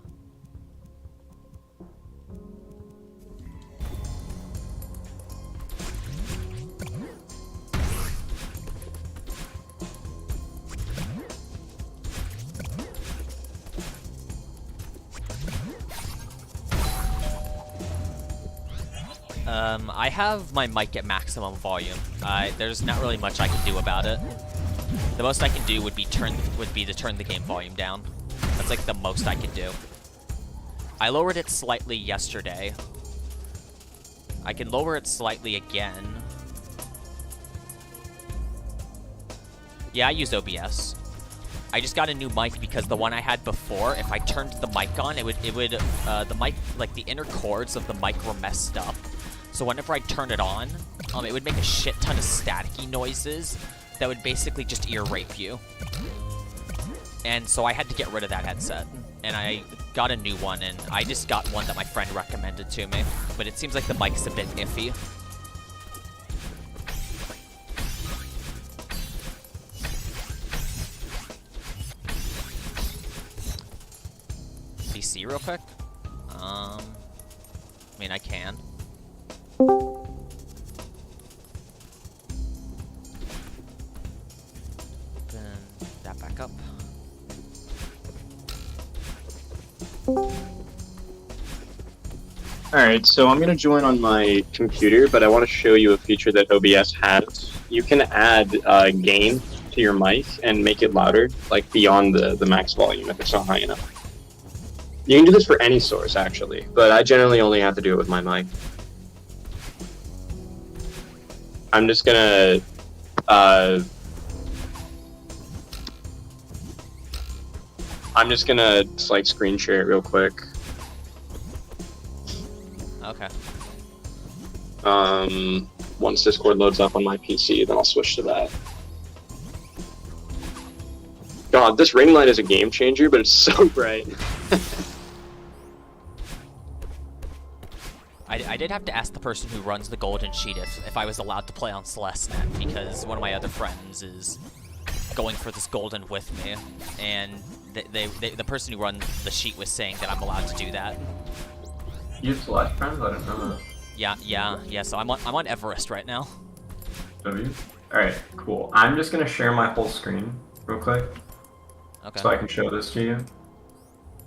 I have my mic at maximum volume. There's not really much I can do about it. The most I can do would be to turn the game volume down. That's like the most I can do. I lowered it slightly yesterday. I can lower it slightly again. Yeah, I used OBS. I just got a new mic because the one I had before, if I turned the mic on, the mic, like the inner cords of the mic were messed up. So whenever I turn it on, it would make a shit ton of staticky noises that would basically just ear rape you. And so I had to get rid of that headset. And I got a new one, and I just got one that my friend recommended to me. But it seems like the mic's a bit iffy. DC real quick? I mean, I can. Open that back up. Alright, so I'm going to join on my computer, but I want to show you a feature that OBS has. You can add gain to your mic and make it louder, like beyond the max volume if it's not high enough. You can do this for any source, actually, but I generally only have to do it with my mic. I'm just gonna, like screen share it real quick. Okay. Once Discord loads up on my PC, then I'll switch to that. God, this ring light is a game changer, but it's so bright. I did have to ask the person who runs the Golden Sheet if I was allowed to play on Celeste net, because one of my other friends is going for this Golden with me, and the person who runs the sheet was saying that I'm allowed to do that. You have Celeste friends? I don't know that. Yeah, so I'm on Everest right now. Have you? Alright, cool. I'm just gonna share my whole screen real quick. Okay. So I can show this to you.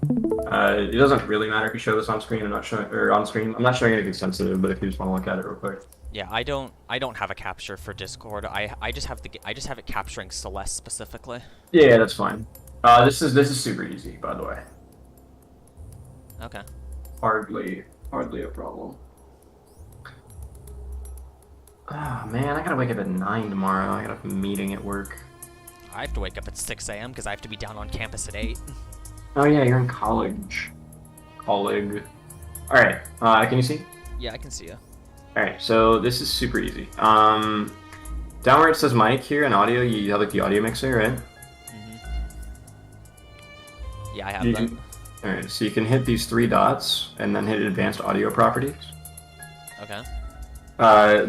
It doesn't really matter if you show this on screen. I'm not showing or on screen. I'm not showing anything sensitive, but if you just want to look at it real quick. Yeah, I don't have a capture for Discord. I just have it capturing Celeste specifically. Yeah, that's fine. This is super easy, by the way. Okay. Hardly a problem. Ah, man, I gotta wake up at 9 tomorrow. I got a meeting at work. I have to wake up at 6 a.m. because I have to be down on campus at 8. Oh yeah, you're in college. Colleague. Alright, can you see? Yeah, I can see you. Alright, so this is super easy. Down where it says mic here and audio, you have like the audio mixer, right? Yeah, I have that. Alright, so you can hit these 3 dots and then hit advanced audio properties. Okay.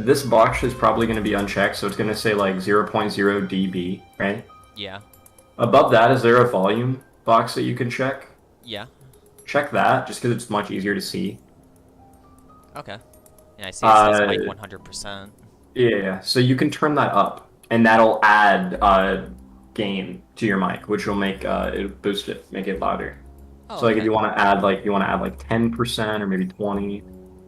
This box is probably going to be unchecked, so it's going to say like 0.0 dB, right? Yeah. Above that, is there a volume box that you can check? Yeah. Check that, just because it's much easier to see. Okay. Yeah, I see it says like 100%. Yeah, so you can turn that up, and that'll add gain to your mic, which will make it boost it, make it louder. Oh, so like okay. if you want to add like 10% or maybe 20.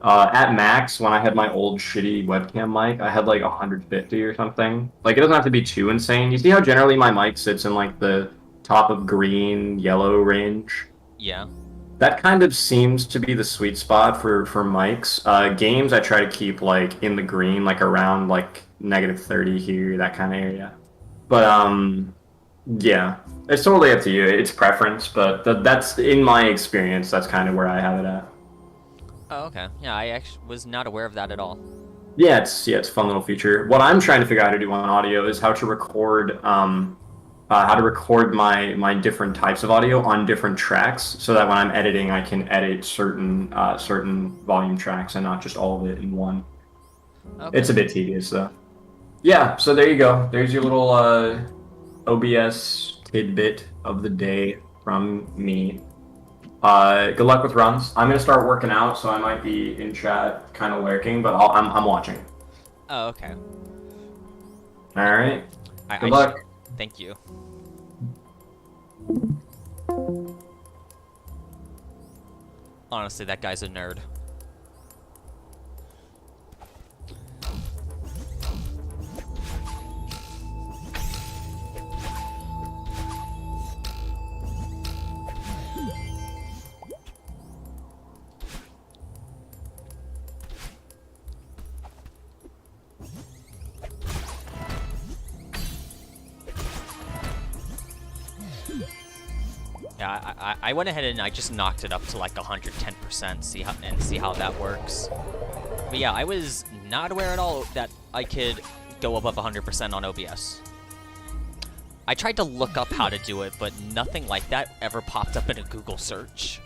At max, when I had my old shitty webcam mic, I had like 150 or something. Like it doesn't have to be too insane. You see how generally my mic sits in like the top of green, yellow range? Yeah. That kind of seems to be the sweet spot for mics. Games I try to keep like in the green, like around like -30 here, that kind of area. But yeah, it's totally up to you. It's preference, but that's in my experience. That's kind of where I have it at. Oh, okay. Yeah, I actually was not aware of that at all. Yeah, it's a fun little feature. What I'm trying to figure out how to do on audio is how to record my different types of audio on different tracks, so that when I'm editing, I can edit certain volume tracks and not just all of it in one. Okay. It's a bit tedious though. Yeah, so there you go. There's your little OBS tidbit of the day from me. Good luck with runs. I'm gonna start working out, so I might be in chat, kind of lurking, but I'm watching. Oh, okay. All right. Good I luck. Thank you. Honestly, that guy's a nerd. Yeah, I went ahead and I just knocked it up to like 110%, see how that works. But yeah, I was not aware at all that I could go above 100% on OBS. I tried to look up how to do it, but nothing like that ever popped up in a Google search.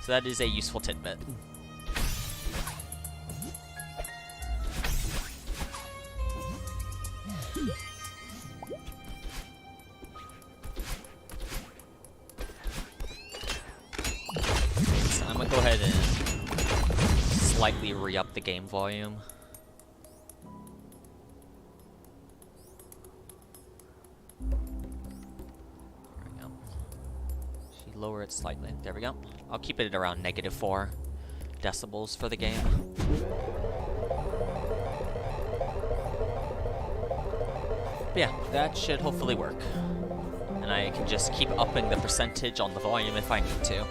So that is a useful tidbit. So I'm gonna go ahead and slightly re-up the game volume. There we go. Should lower it slightly. There we go. I'll keep it at around -4 decibels for the game. But yeah, that should hopefully work. And I can just keep upping the percentage on the volume if I need to.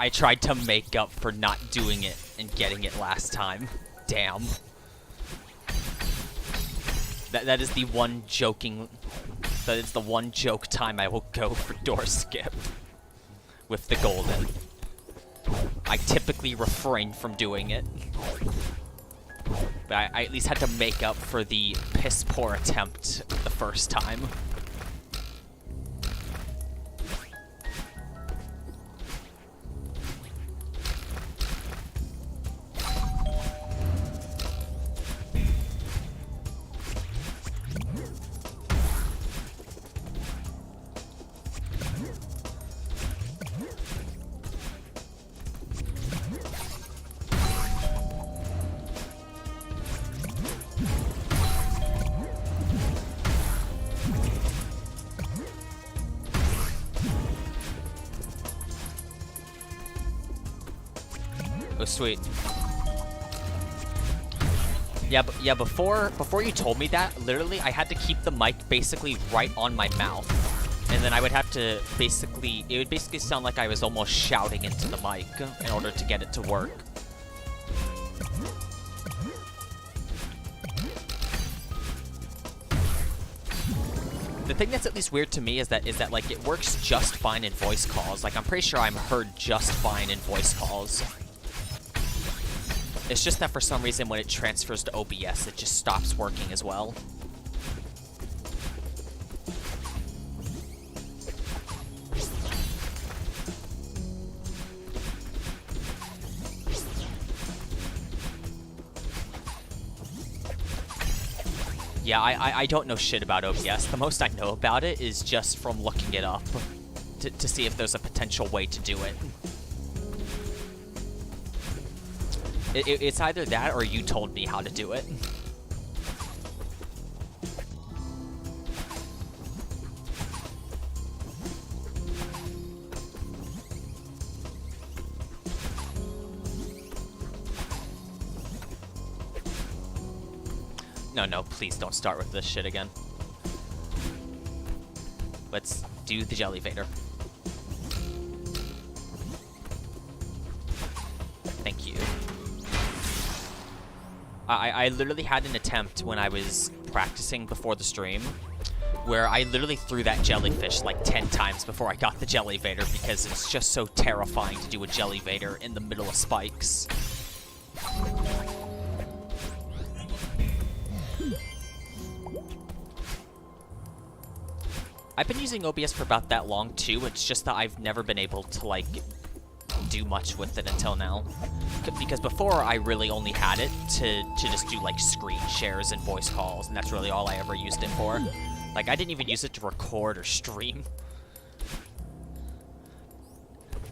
I tried to make up for not doing it and getting it last time. Damn. That is the one joking... That is the one joke time I will go for door skip. With the golden. I typically refrain from doing it. But I at least had to make up for the piss-poor attempt the first time. Oh, sweet. Yeah, before you told me that, literally, I had to keep the mic basically right on my mouth. And then I would have to basically... It would basically sound like I was almost shouting into the mic in order to get it to work. The thing that's at least weird to me is that like it works just fine in voice calls. Like I'm pretty sure I'm heard just fine in voice calls. It's just that for some reason when it transfers to OBS, it just stops working as well. Yeah, I don't know shit about OBS. The most I know about it is just from looking it up to see if there's a potential way to do it. It's either that or you told me how to do it. No, please don't start with this shit again. Let's do the Jelly Vader. Thank you. I literally had an attempt when I was practicing before the stream where I literally threw that jellyfish like 10 times before I got the Jelly Vader because it's just so terrifying to do a Jelly Vader in the middle of spikes. I've been using OBS for about that long too, it's just that I've never been able to like do much with it until now. Because before I really only had it to just do like screen shares and voice calls, and that's really all I ever used it for. Like I didn't even use it to record or stream.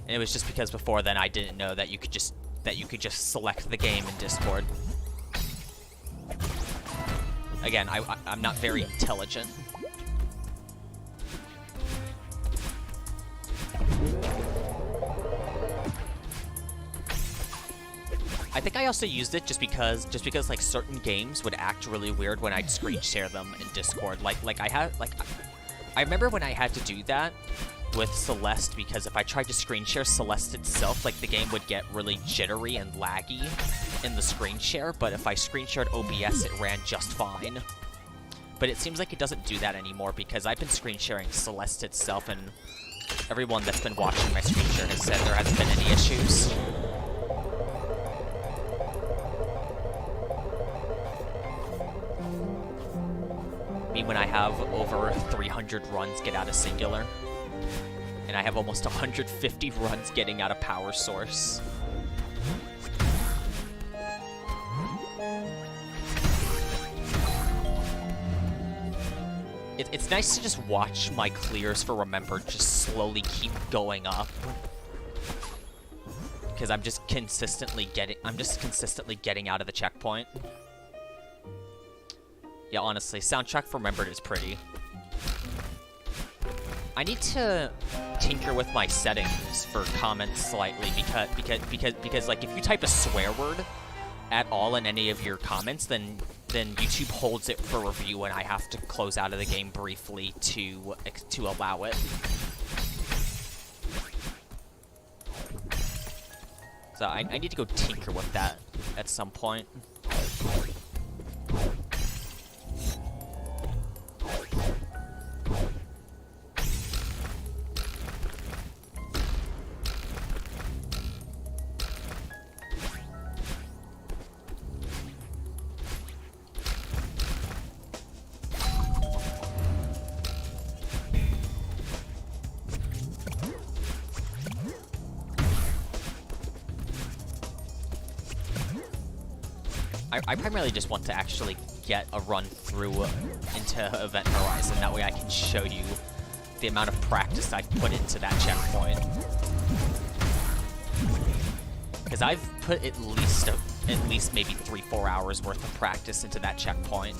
And it was just because before then I didn't know that you could just select the game in Discord. Again, I'm not very intelligent. I think I also used it just because like certain games would act really weird when I'd screen share them in Discord. I remember when I had to do that with Celeste because if I tried to screen share Celeste itself, like the game would get really jittery and laggy in the screen share, but if I screen shared OBS, it ran just fine. But it seems like it doesn't do that anymore because I've been screen sharing Celeste itself, and everyone that's been watching my screen share has said there hasn't been any issues. Me when I have over 300 runs get out of singular, and I have almost 150 runs getting out of power source. It's nice to just watch my clears for Remember just slowly keep going up. Because I'm just consistently getting out of the checkpoint. Yeah, honestly, soundtrack for Remembered is pretty. I need to tinker with my settings for comments slightly because like if you type a swear word at all in any of your comments, then YouTube holds it for review and I have to close out of the game briefly to allow it. So I need to go tinker with that at some point. I primarily just want to actually get a run through into Event Horizon. That way I can show you the amount of practice I've put into that checkpoint. Because I've put at least maybe 3-4 hours worth of practice into that checkpoint.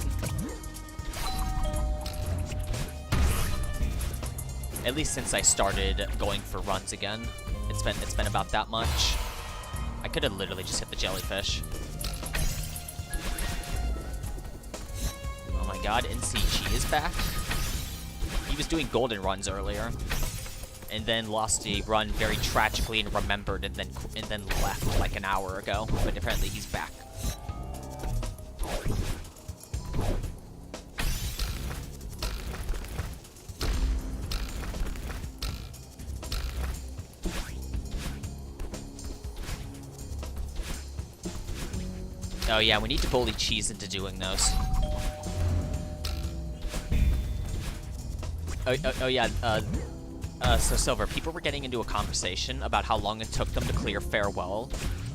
At least since I started going for runs again. It's been about that much. I could have literally just hit the jellyfish. Oh my god, NCG is back. He was doing golden runs earlier, and then lost a run very tragically and remembered, and then left like an hour ago. But apparently he's back. Oh yeah, we need to bully Cheese into doing those. Oh yeah, so Silver, people were getting into a conversation about how long it took them to clear Farewell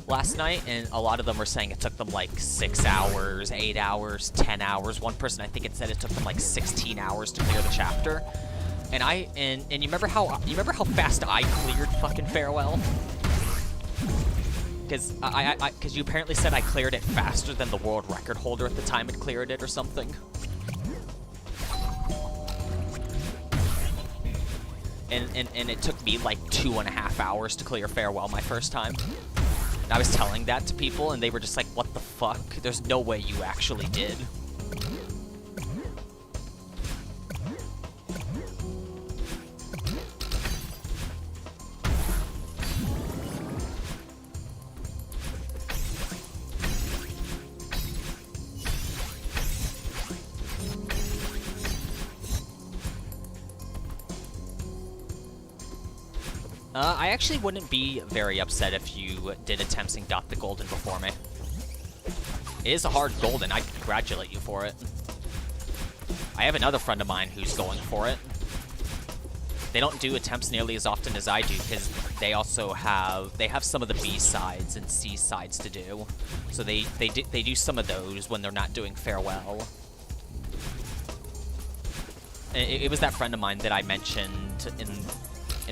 last night, and a lot of them were saying it took them like 6 hours, 8 hours, 10 hours. One person, I think it said it took them like 16 hours to clear the chapter. And you remember how fast I cleared fucking Farewell? Because you apparently said I cleared it faster than the world record holder at the time it cleared it or something. And it took me like 2.5 hours to clear Farewell my first time. And I was telling that to people, and they were just like, what the fuck? There's no way you actually did. I actually wouldn't be very upset if you did attempts and got the golden before me. It is a hard golden. I congratulate you for it. I have another friend of mine who's going for it. They don't do attempts nearly as often as I do because they also have some of the B sides and C sides to do. So they do some of those when they're not doing Farewell. It was that friend of mine that I mentioned in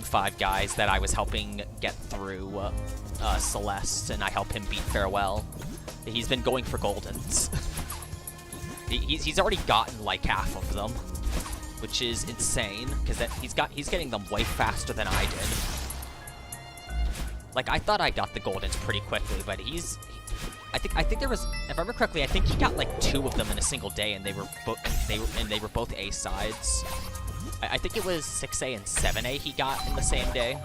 Five Guys that I was helping get through Celeste, and I helped him beat Farewell. He's been going for Goldens. he's already gotten like half of them, which is insane because he's getting them way faster than I did. Like I thought I got the Goldens pretty quickly, but I think there was, if I remember correctly, I think he got like 2 of them in a single day, and they were both A sides. I think it was 6A and 7A he got in the same day.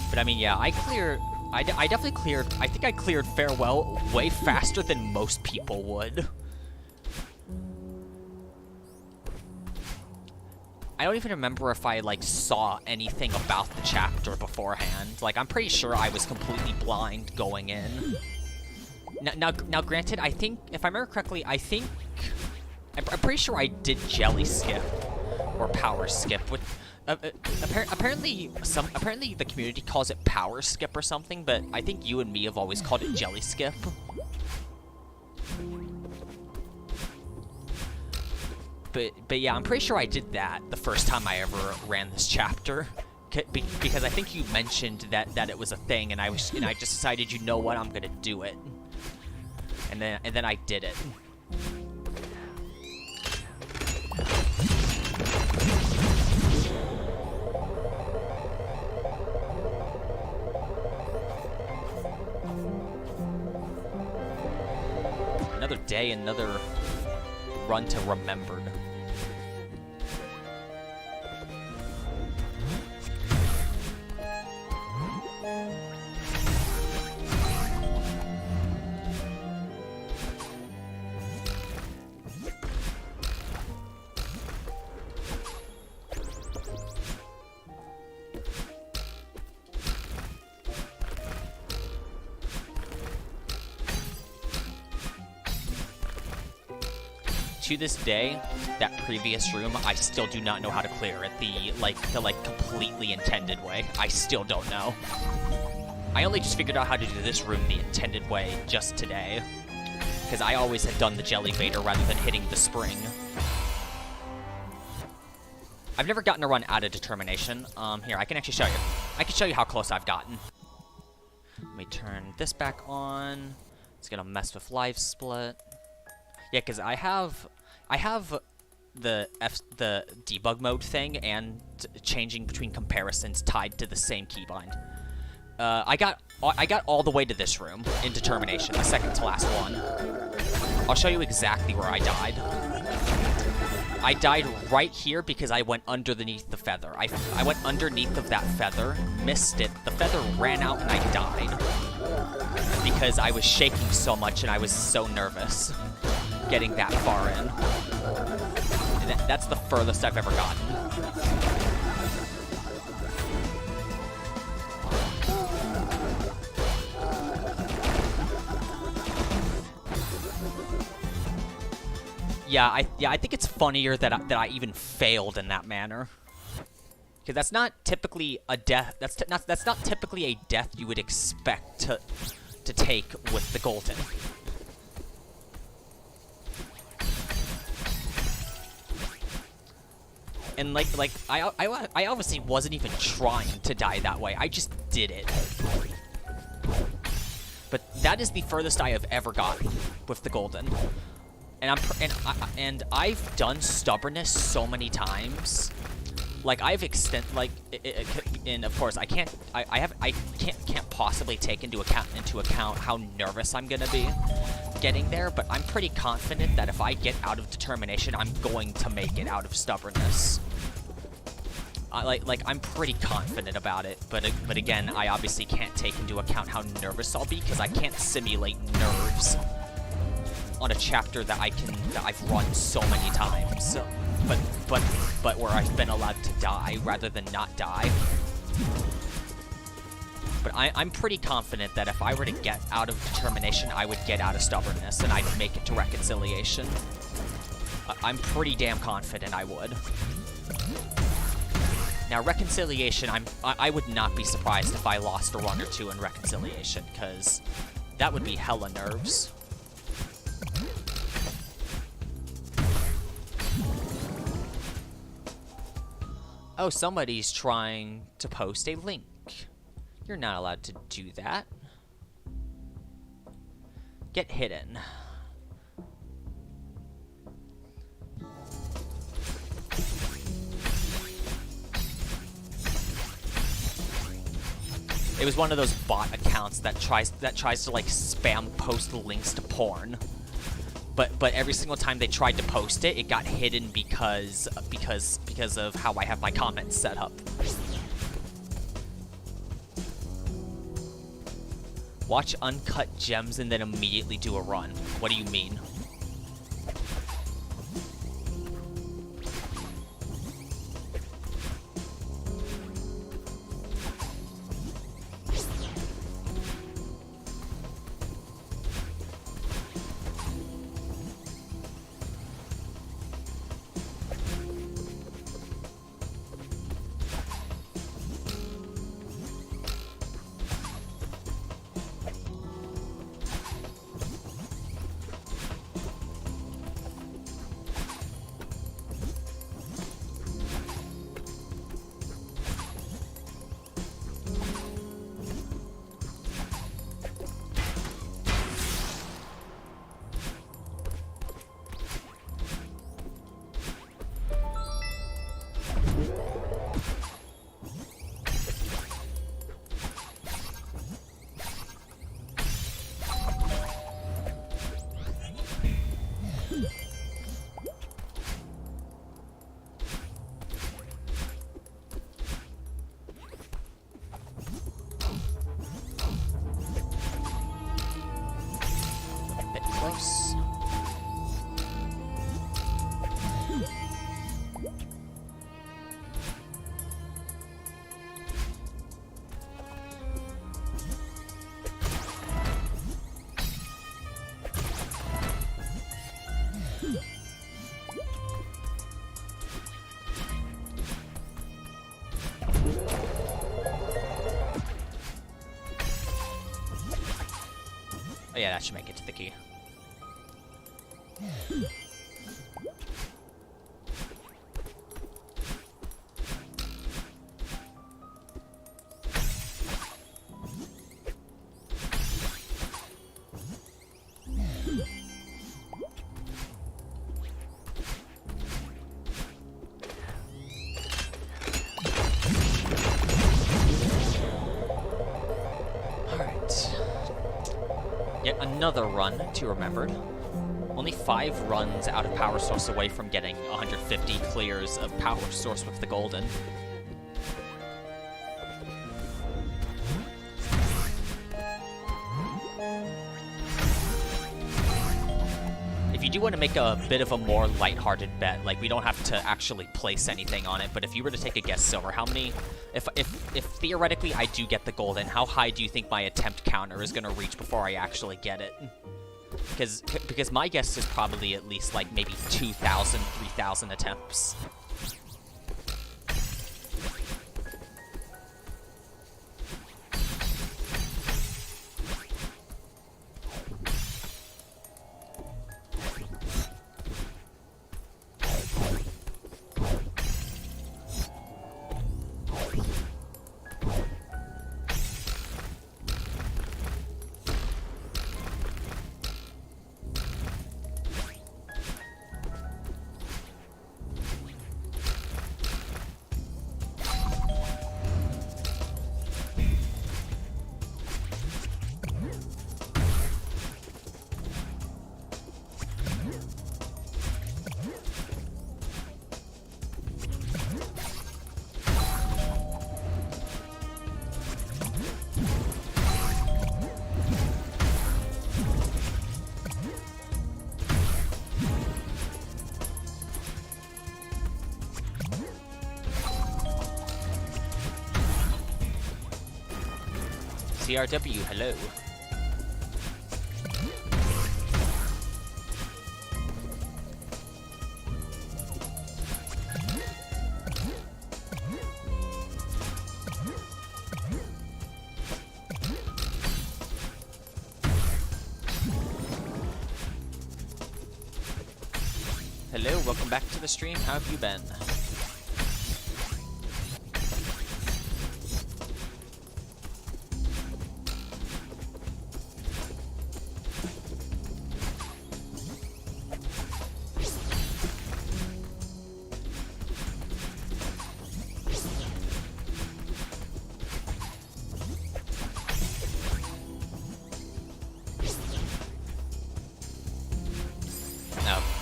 But I mean, yeah, I definitely cleared, I think I cleared Farewell way faster than most people would. I don't even remember if I, like, saw anything about the chapter beforehand. Like, I'm pretty sure I was completely blind going in. Now granted, I think, if I remember correctly, I'm pretty sure I did jelly skip or power skip. Apparently the community calls it power skip or something, but I think you and me have always called it jelly skip. But yeah, I'm pretty sure I did that the first time I ever ran this chapter, because I think you mentioned that it was a thing, and I just decided, you know what, I'm gonna do it, and then I did it. day, another run to Remembered. To this day, that previous room, I still do not know how to clear it the completely intended way. I still don't know. I only just figured out how to do this room the intended way just today. Because I always had done the Jelly Vader rather than hitting the spring. I've never gotten a run out of Determination. Here, I can actually show you. I can show you how close I've gotten. Let me turn this back on. It's gonna mess with live split. Yeah, because I have the debug mode thing and changing between comparisons tied to the same keybind. I got all the way to this room in Determination, the second to last one. I'll show you exactly where I died. I died right here because I went underneath the feather. I went underneath of that feather, missed it, the feather ran out, and I died. Because I was shaking so much and I was so nervous getting that far in. And that's the furthest I've ever gotten. Yeah, I think it's funnier that I even failed in that manner. Because that's not typically a death. That's not typically a death you would expect to take with the Golden. And I obviously wasn't even trying to die that way. I just did it. But that is the furthest I have ever gotten with the Golden. And I've done Stubbornness so many times. Like I've and of course I can't possibly take into account how nervous I'm gonna be getting there, but I'm pretty confident that if I get out of Determination, I'm going to make it out of Stubbornness. I'm pretty confident about it, but again, I obviously can't take into account how nervous I'll be because I can't simulate nerves on a chapter that I've run so many times. But where I've been allowed to die rather than not die. But I'm pretty confident that if I were to get out of Determination, I would get out of Stubbornness and I'd make it to Reconciliation. I'm pretty damn confident I would. Now, Reconciliation, I would not be surprised if I lost a run or two in Reconciliation, because that would be hella nerves. Oh, somebody's trying to post a link. You're not allowed to do that. Get hidden. It was one of those bot accounts that tries to like spam post links to porn. But every single time they tried to post it, it got hidden because of how I have my comments set up. Watch Uncut Gems and then immediately do a run. What do you mean? that should make it to the key. Yet another run to remembered. Only 5 runs out of power source away from getting 150 clears of power source with the golden. If you do want to make a bit of a more lighthearted bet, like we don't have to actually place anything on it, but if you were to take a guess, Silver, how many, if theoretically I do get the golden, how high do you think my attempt counter is going to reach before I actually get it? Because my guess is probably at least like maybe 2,000, 3,000 attempts. CRW, hello. Hello, welcome back to the stream. How have you been?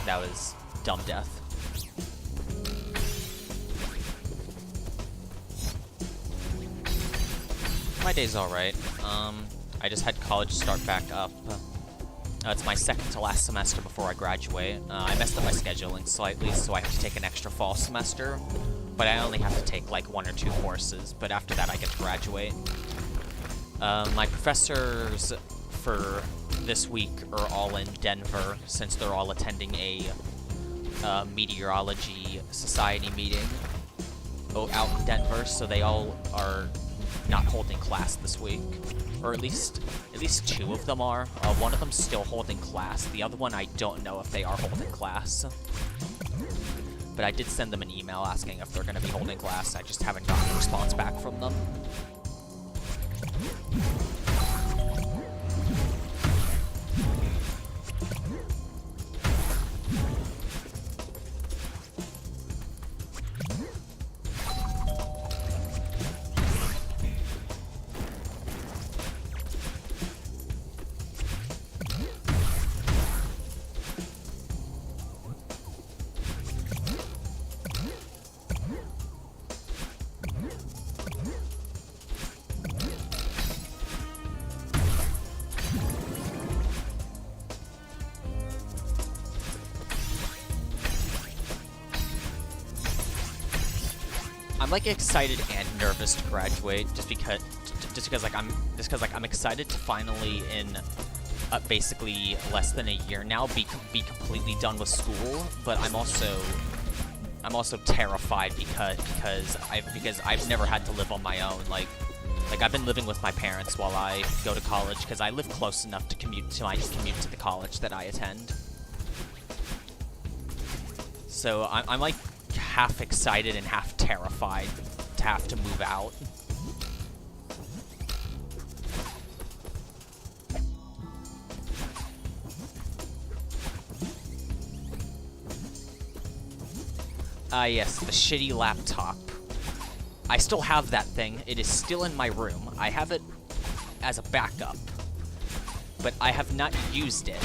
That was dumb death. My day's alright. I just had college start back up. It's my second to last semester before I graduate. I messed up my scheduling slightly, so I have to take an extra fall semester. But I only have to take like 1 or 2 courses, but after that I get to graduate. My professors for this week are all in Denver, since they're all attending a meteorology society meeting out in Denver, so they all are not holding class this week, or at least 2 of them are. One of them's still holding class. The other one, I don't know if they are holding class. But I did send them an email asking if they're going to be holding class. I just haven't gotten a response back from them. I'm like excited and nervous to graduate, just because I'm excited to finally, in basically less than a year now, be completely done with school. But I'm also terrified because I've never had to live on my own. Like, Like, I've been living with my parents while I go to college, because I live close enough to commute to the college that I attend. So I'm like half excited and half terrified to have to move out. Yes, the shitty laptop. I still have that thing. It is still in my room. I have it as a backup, but I have not used it.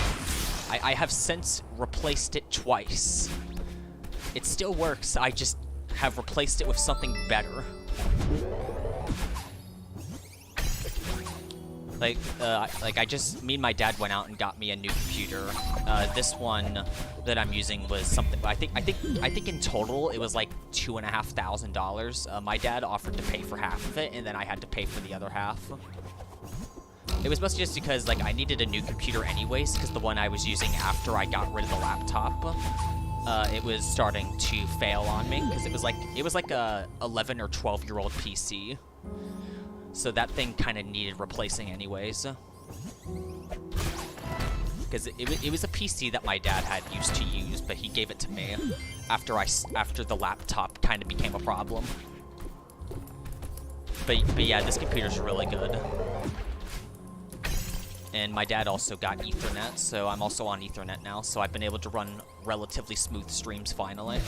I have since replaced it twice. It still works, I just have replaced it with something better. Like me and my dad went out and got me a new computer. This one that I'm using was something, I think in total it was like $2,500. My dad offered to pay for half of it, and then I had to pay for the other half. It was mostly just because, like, I needed a new computer anyways, because the one I was using after I got rid of the laptop, it was starting to fail on me, because it was like a 11 or 12-year-old PC. So that thing kind of needed replacing anyways. Because it was a PC that my dad had used to use, but he gave it to me after the laptop kind of became a problem. But yeah, this computer's really good. And my dad also got Ethernet, so I'm also on Ethernet now, so I've been able to run relatively smooth streams finally.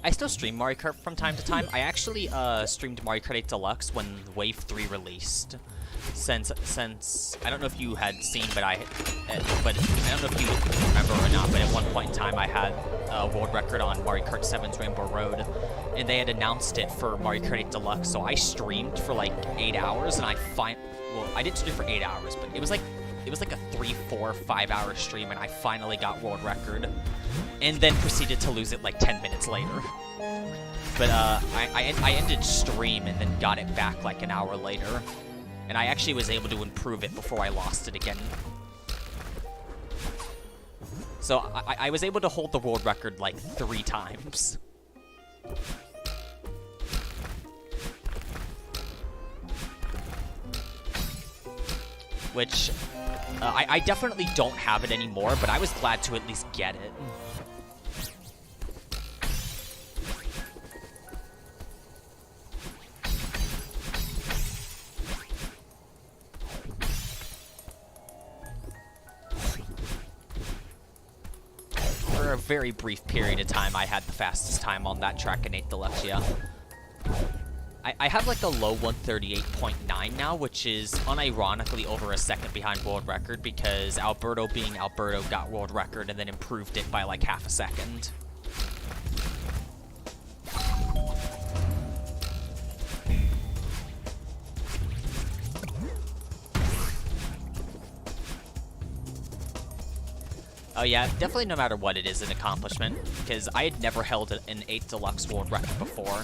I still stream Mario Kart from time to time. I actually streamed Mario Kart 8 Deluxe when Wave 3 released. Since I don't know if you had seen, but I don't know if you remember or not, but at one point in time I had a world record on Mario Kart 7's Rainbow Road, and they had announced it for Mario Kart 8 Deluxe, so I streamed for like 8 hours, and I didn't stream for 8 hours, but it was like a 3, 4, 5 hour stream, and I finally got world record, and then proceeded to lose it like 10 minutes later. But I ended stream and then got it back like an hour later. And I actually was able to improve it before I lost it again. So I was able to hold the world record like 3 times. Which, I definitely don't have it anymore, but I was glad to at least get it. For a very brief period of time, I had the fastest time on that track in 8 Deluxe, yeah. I have like a low 138.9 now, which is unironically over a second behind world record, because Alberto being Alberto got world record and then improved it by like half a second. Oh yeah, definitely no matter what it is an accomplishment, because I had never held an 8 Deluxe world record before.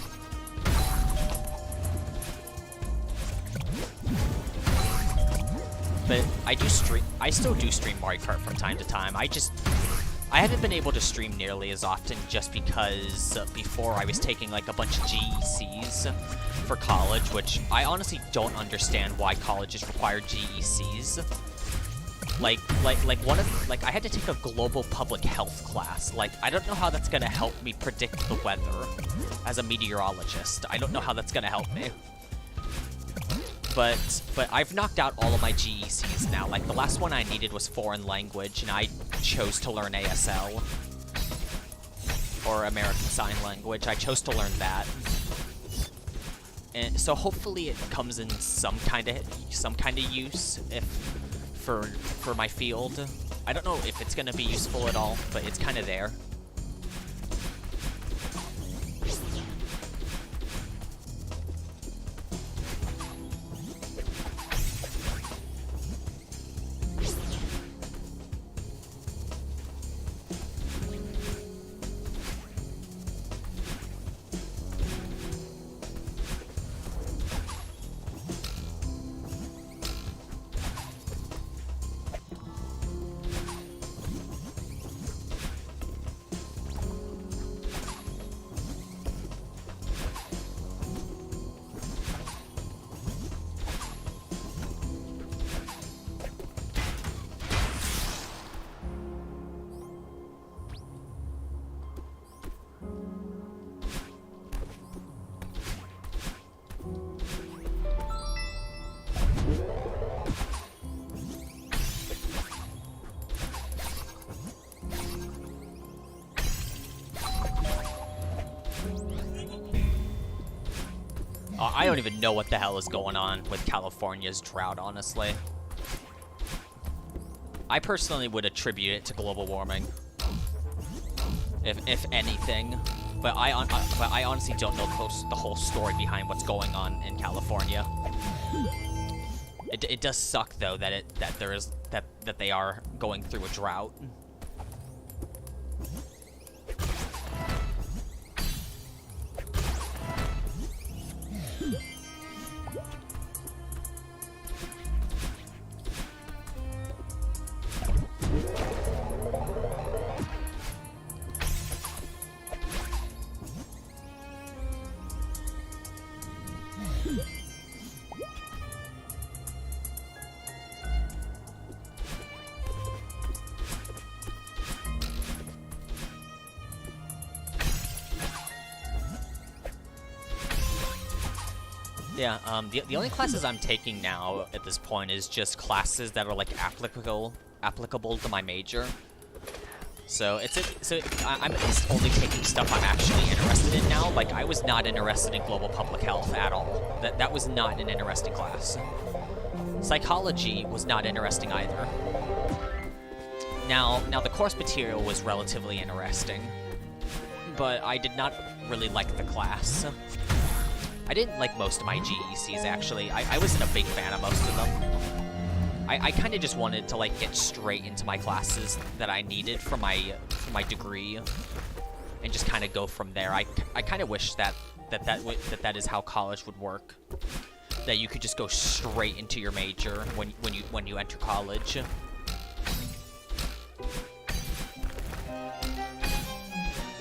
But I still do stream Mario Kart from time to time. I haven't been able to stream nearly as often just because before I was taking like a bunch of GECs for college, which I honestly don't understand why colleges require GECs. Like I had to take a global public health class. Like, I don't know how that's gonna help me predict the weather as a meteorologist. I don't know how that's gonna help me. But I've knocked out all of my GECs now. Like, the last one I needed was foreign language, and I chose to learn ASL. Or American Sign Language. I chose to learn that. And so hopefully it comes in some kind of use for my field. I don't know if it's gonna be useful at all, but it's kind of there. I don't even know what the hell is going on with California's drought, honestly. I personally would attribute it to global warming, if anything. But I honestly don't know the whole story behind what's going on in California. It does suck though that they are going through a drought. Yeah, the only classes I'm taking now at this point is just classes that are like applicable to my major. So I'm at least only taking stuff I'm actually interested in now. Like I was not interested in global public health at all. That was not an interesting class. Psychology was not interesting either. Now the course material was relatively interesting, but I did not really like the class. I didn't like most of my GECs, actually. I wasn't a big fan of most of them. I kind of just wanted to, like, get straight into my classes that I needed for my degree, and just kind of go from there. I kind of wish that is how college would work. That you could just go straight into your major when you enter college.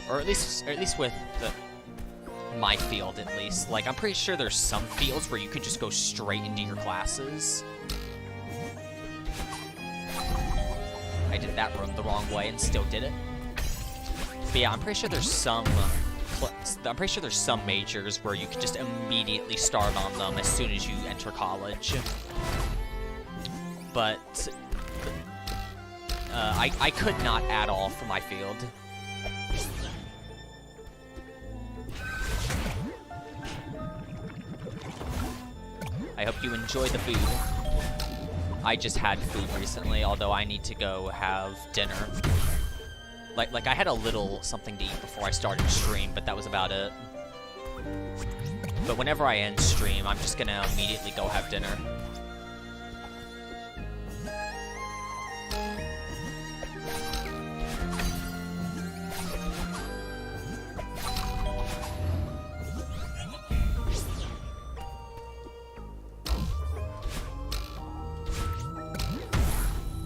Or at least with my field, at least. Like, I'm pretty sure there's some fields where you could just go straight into your classes. I did that the wrong way and still did it. But yeah, I'm pretty sure there's some majors where you could just immediately start on them as soon as you enter college. But I could not at all for my field. I hope you enjoy the food. I just had food recently, although I need to go have dinner. Like I had a little something to eat before I started stream, but that was about it. But whenever I end stream, I'm just gonna immediately go have dinner.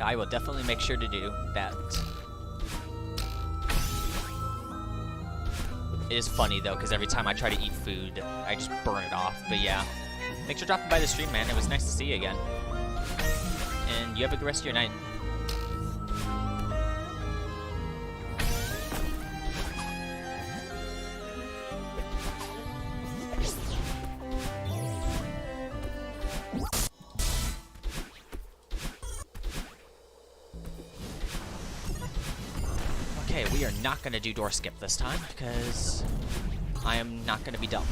I will definitely make sure to do that. It is funny though, because every time I try to eat food, I just burn it off. But yeah, thanks for dropping by the stream, man. It was nice to see you again. And you have a good rest of your night. Okay, we are not going to do door skip this time, because I am not going to be dumb.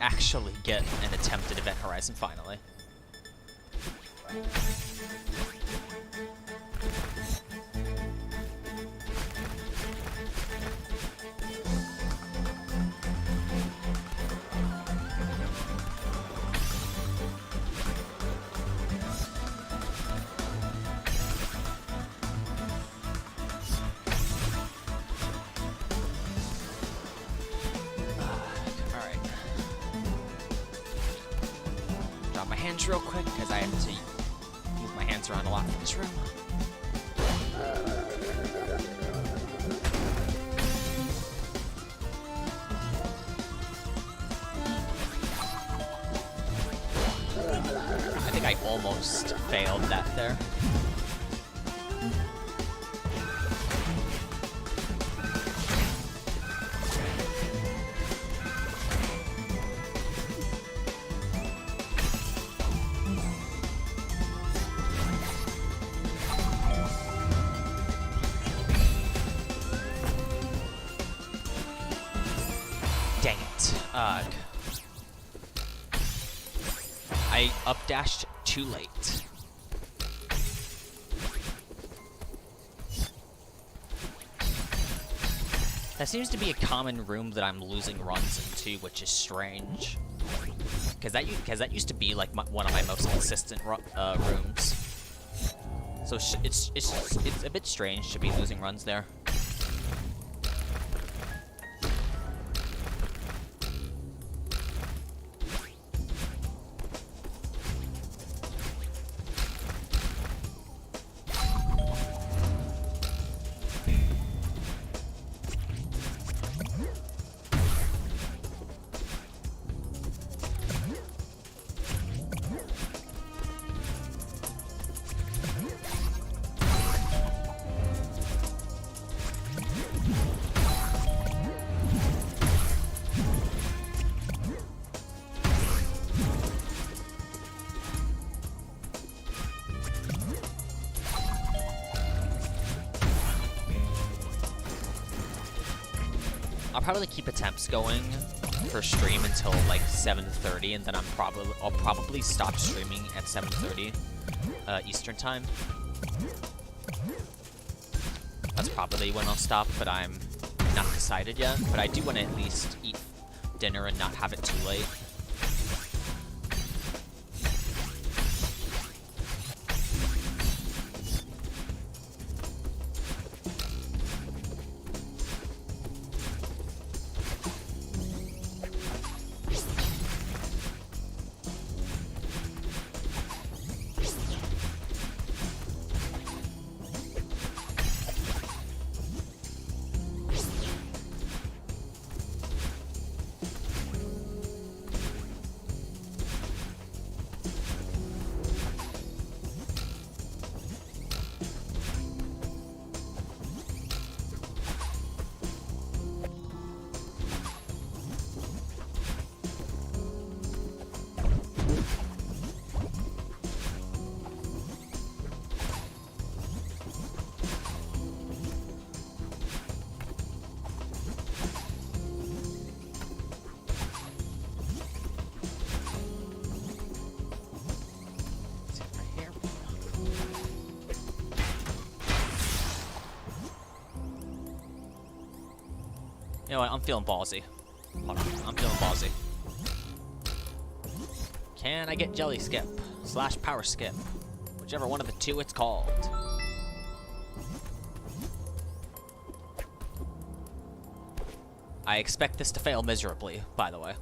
Actually get an attempt at Event Horizon finally. Real quick, because I have to move my hands around a lot in this room. I think I almost failed that there. Dang it. I updashed too late. That seems to be a common room that I'm losing runs into, which is strange. Because that used to be like one of my most consistent rooms. So it's a bit strange to be losing runs there. I'll probably keep attempts going for stream until like 7:30, and then I'll probably stop streaming at 7:30 Eastern time. That's probably when I'll stop, but I'm not decided yet. But I do want to at least eat dinner and not have it too late. You know what? I'm feeling ballsy. Hold on. I'm feeling ballsy. Can I get jelly skip? / power skip? Whichever one of the two it's called. I expect this to fail miserably, by the way.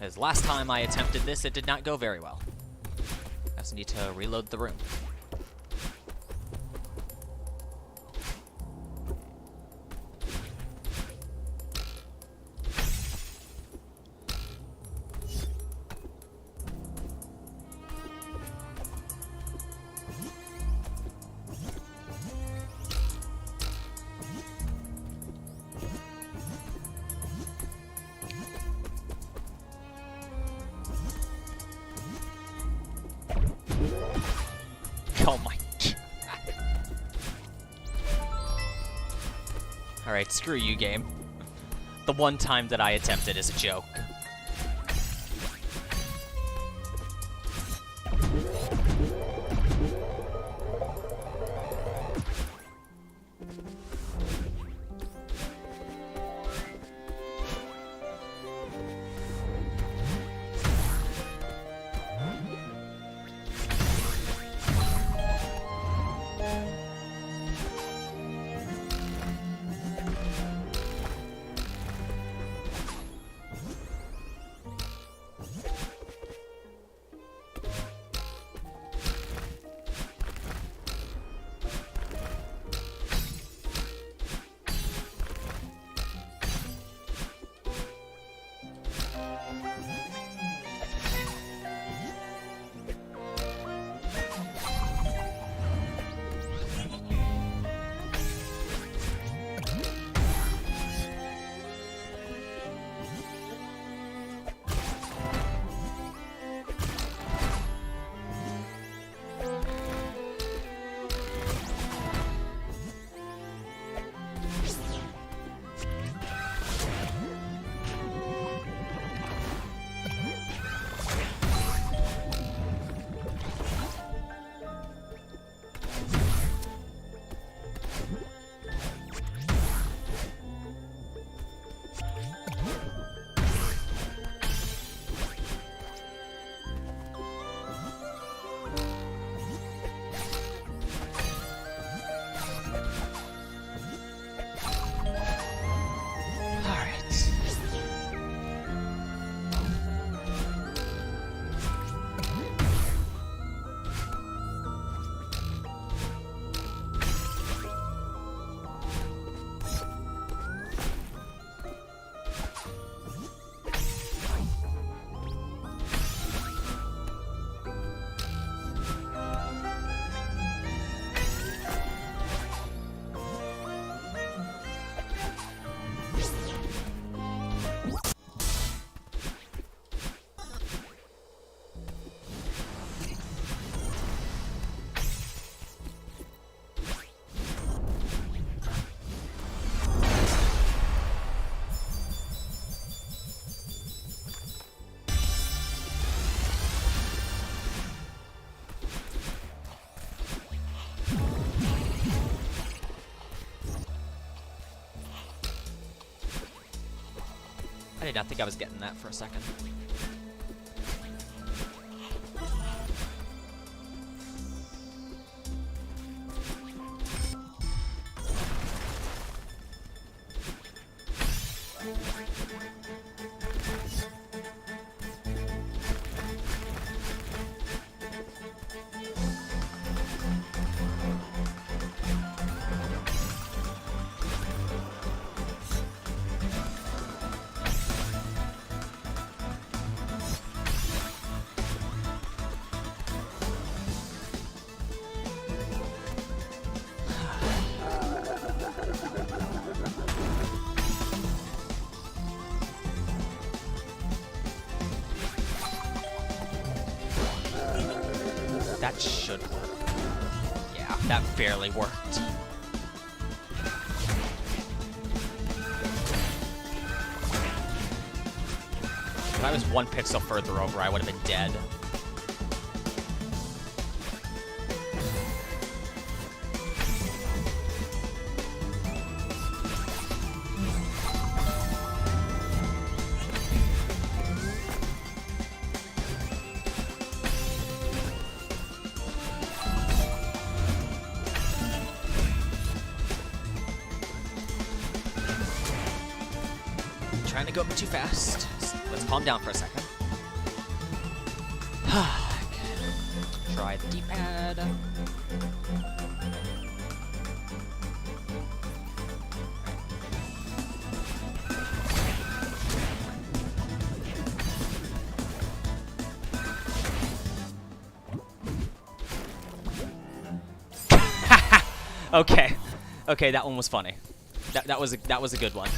As last time I attempted this, it did not go very well. I just need to reload the room. Oh my god. Alright, screw you, game. The one time that I attempted is a joke. did not think I was getting that for a second. That should work. Yeah, that barely worked. If I was 1 pixel further over, I would have been dead. Trying to go a bit too fast. Let's calm down for a second. Try the D-pad. Okay. Okay, that one was funny. That was a good one.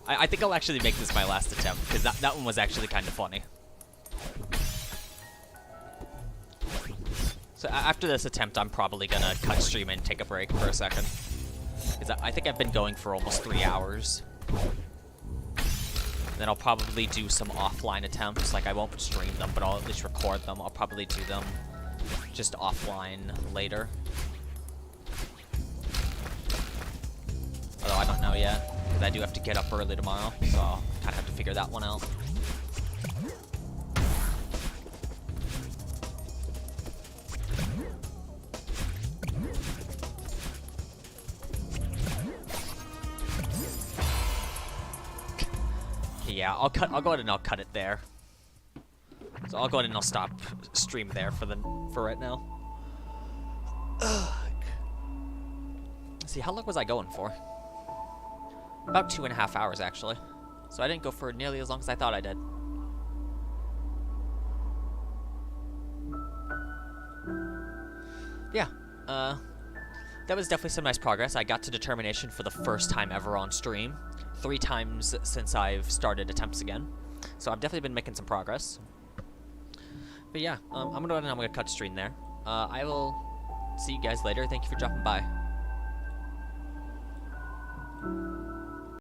I think I'll actually make this my last attempt, because that one was actually kind of funny. So after this attempt, I'm probably gonna cut stream and take a break for a second. Because I think I've been going for almost 3 hours. Then I'll probably do some offline attempts. Like, I won't stream them, but I'll at least record them. I'll probably do them just offline later. Although I don't know yet. I do have to get up early tomorrow, so I'll kind of have to figure that one out. Yeah, I'll go ahead and I'll cut it there. So I'll go ahead and I'll stop stream there for right now. Ugh. Let's see, how long was I going for? About 2.5 hours, actually. So I didn't go for nearly as long as I thought I did. Yeah, that was definitely some nice progress. I got to determination for the first time ever on stream. 3 times since I've started attempts again. So I've definitely been making some progress. But yeah, I'm gonna cut stream there. I will see you guys later. Thank you for dropping by.